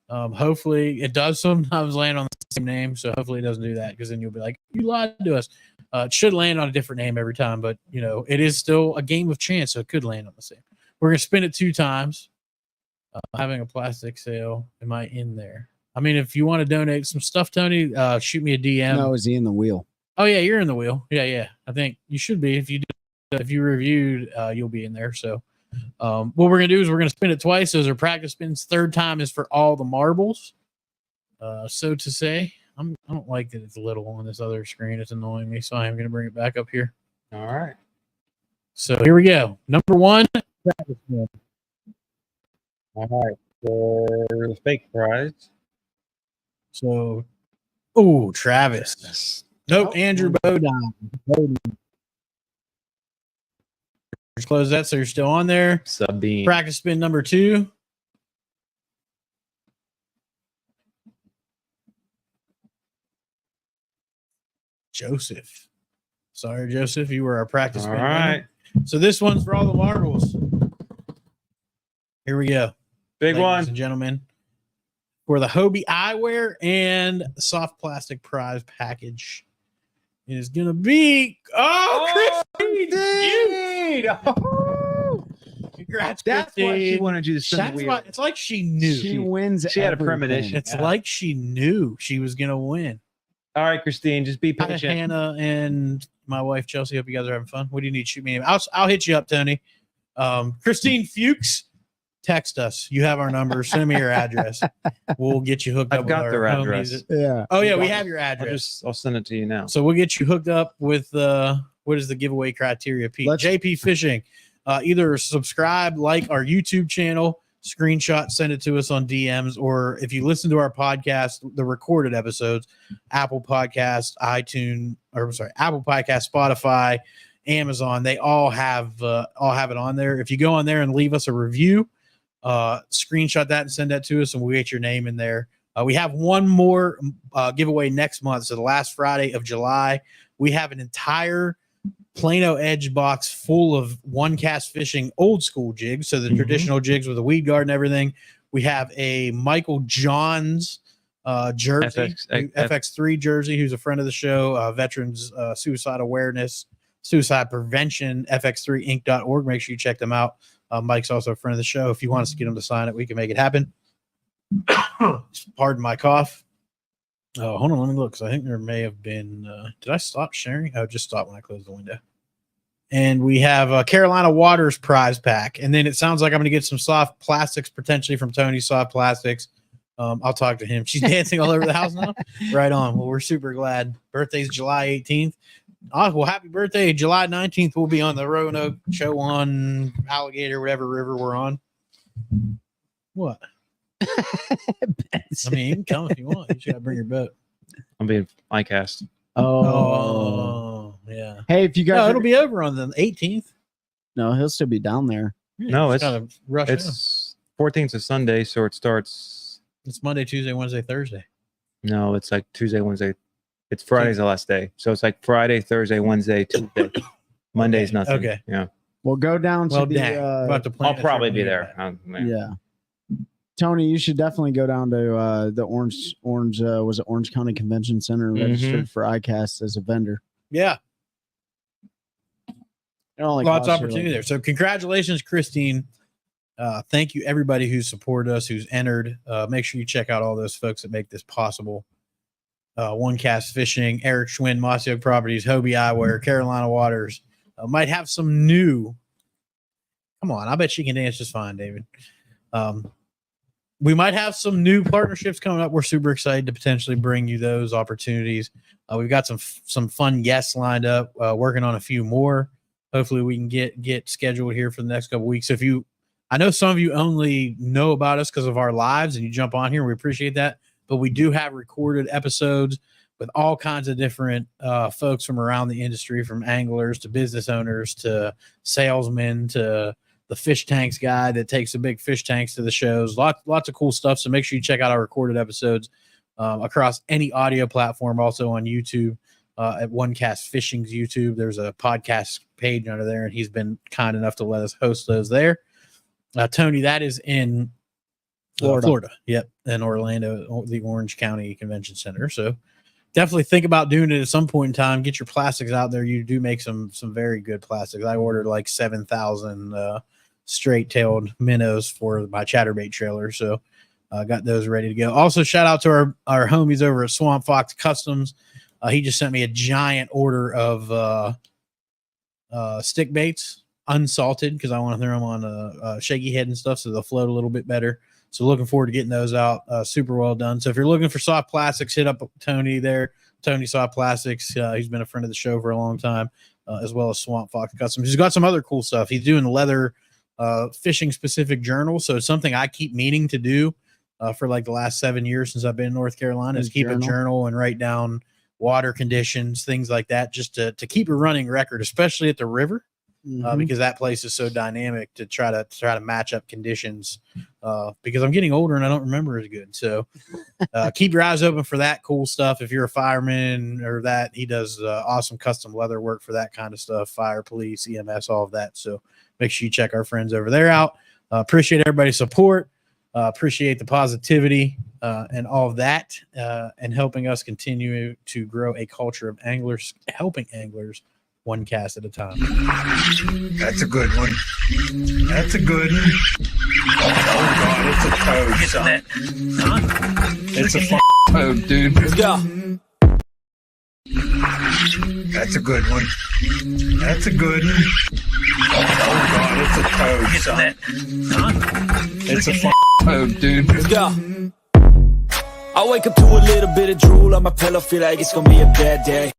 Hopefully, it does sometimes land on the same name, so hopefully it doesn't do that, because then you'll be like, you lied to us. It should land on a different name every time, but, you know, it is still a game of chance, so it could land on the same. We're going to spin it 2 times. Having a plastic sale, am I in there? I mean, if you want to donate some stuff, Tony, shoot me a DM. No, is he in the wheel? Oh, yeah, you're in the wheel. Yeah. I think you should be. If you reviewed, you'll be in there. So what we're going to do is we're going to spin it twice. Those are practice spins. 3rd time is for all the marbles. So to say, I don't like that it's little on this other screen. It's annoying me. So I'm going to bring it back up here. All right. So here we go. Number 1. Practice spin. All right. For the fake prize. So, Oh, Travis. Nope, Andrew Bodine. Just close that so you're still on there. Sabine. Practice spin number 2. Joseph. Sorry, Joseph. You were our practice All spin right. winner. So this one's for all the marbles. Here we go. Big Ladies one. and gentlemen. For the Hobie eyewear and soft plastic prize package. It is going to be... Oh, Christine! Congrats, That's why she Christine. wanted you to spin the That's wheel. why, it's like she knew. She wins. she had a everything. premonition. It's like she knew she was going to win. All right, Christine, just be Hi, patient. Hannah and my wife Chelsea. Hope you guys are having fun. What do you need? Shoot me. I'll hit you up, Tony. Christine Fuchs, text us. You have our number. Send me your address. We'll get you hooked up. I've got with their our address. homies. Yeah. Oh yeah, we have your address. I'll send it to you now. So we'll get you hooked up with what is the giveaway criteria, Pete? JP Fishing. Either subscribe, like our YouTube channel, screenshot, send it to us on DMs, or if you listen to our podcast, the recorded episodes, Apple Podcast, Apple Podcast, Spotify, Amazon, they all have it on there. If you go on there and leave us a review, screenshot that and send that to us, and we'll get your name in there. We have one more giveaway next month. So the last Friday of July, we have an entire Plano Edge box full of one cast fishing old school jigs. So the traditional jigs with a weed guard and everything. We have a Michael Johns jersey, FX3 jersey, who's a friend of the show, veterans suicide awareness, suicide prevention, fx3inc.org. Make sure you check them out. Mike's also a friend of the show. If you want us to get him to sign it, we can make it happen. Pardon my cough. Hold on, let me look. So I think there may have been. Did I stop sharing? Oh, just stop when I closed the window. And we have a Carolina Waters prize pack. And then it sounds like I'm going to get some soft plastics potentially from Tony Soft Plastics. I'll talk to him. She's dancing all over the house now. Right on. Well, we're super glad. Birthday's July 18th. Well, happy birthday. July 19th, we'll be on the Roanoke show on Alligator, whatever river we're on. What? I mean, you can come if you want. You just got to bring your boat. I'm being iCast. Oh, yeah. Hey, if you guys, No, it'll be over on the 18th. no, he'll still be down there. Yeah, No, just gotta rush in. It's 14th is Sunday, so it starts. It's Monday, Tuesday, Wednesday, Thursday. No, it's like Tuesday, Wednesday. It's Friday's the last day, so it's like Friday, Thursday, Wednesday, Tuesday. Monday's nothing. Okay. Yeah. We'll go down to Well, the. dang. About to plan I'll a probably trip be when there. we get back. Yeah. Tony, you should definitely go down to the Orange was it Orange County Convention Center and registered for ICAST as a vendor. Yeah. It only Lots of costs you, opportunity there. So congratulations, Christine. Thank you, everybody who's supported us, who's entered. Make sure you check out all those folks that make this possible. One Cast Fishing, Eric Schwinn, Mossy Oak Properties, Hobie Eyewear, Carolina Waters. Might have some new. Come on, I bet she can dance just fine, David. We might have some new partnerships coming up. We're super excited to potentially bring you those opportunities. We've got some fun guests lined up, working on a few more. Hopefully we can get scheduled here for the next couple weeks. So I know some of you only know about us because of our lives and you jump on here. We appreciate that. But we do have recorded episodes with all kinds of different folks from around the industry, from anglers to business owners to salesmen to the fish tanks guy that takes the big fish tanks to the shows. Lots of cool stuff. So make sure you check out our recorded episodes across any audio platform, also on YouTube. At One Cast Fishing's YouTube, there's a podcast page under there, and he's been kind enough to let us host those there. Tony, that is in Florida. Yep, in Orlando, the Orange County Convention Center. So definitely think about doing it at some point in time. Get your plastics out there. You do make some very good plastics. I ordered like 7,000 straight-tailed minnows for my chatterbait trailer, so I got those ready to go. Also, shout out to our homies over at Swamp Fox Customs. He just sent me a giant order of stick baits, unsalted, because I want to throw them on a shaky head and stuff so they'll float a little bit better. So looking forward to getting those out. Super well done. So if you're looking for soft plastics, hit up Tony there. Tony Soft Plastics. He's been a friend of the show for a long time, as well as Swamp Fox Customs. He's got some other cool stuff. He's doing leather fishing specific journals. So it's something I keep meaning to do. for like the last 7 years since I've been in North Carolina, is keep a journal and write down water conditions, things like that, just to keep a running record, especially at the river. Because that place is so dynamic, to try to match up conditions, because I'm getting older and I don't remember as good. So keep your eyes open for that cool stuff. If you're a fireman or that, he does awesome custom leather work for that kind of stuff, fire, police, EMS, all of that. So make sure you check our friends over there out. Appreciate everybody's support. Appreciate the positivity and all of that, and helping us continue to grow a culture of anglers, helping anglers one cast at a time. That's a good one. That's a good one. Oh God, it's a toad, son. It's a toad, dude. Let's go. That's a good one. That's a good one. Oh God, it's a toad, son. It's a toad, dude. Let's go. I wake up to a little bit of drool on my pillow, feel like it's gonna be a bad day.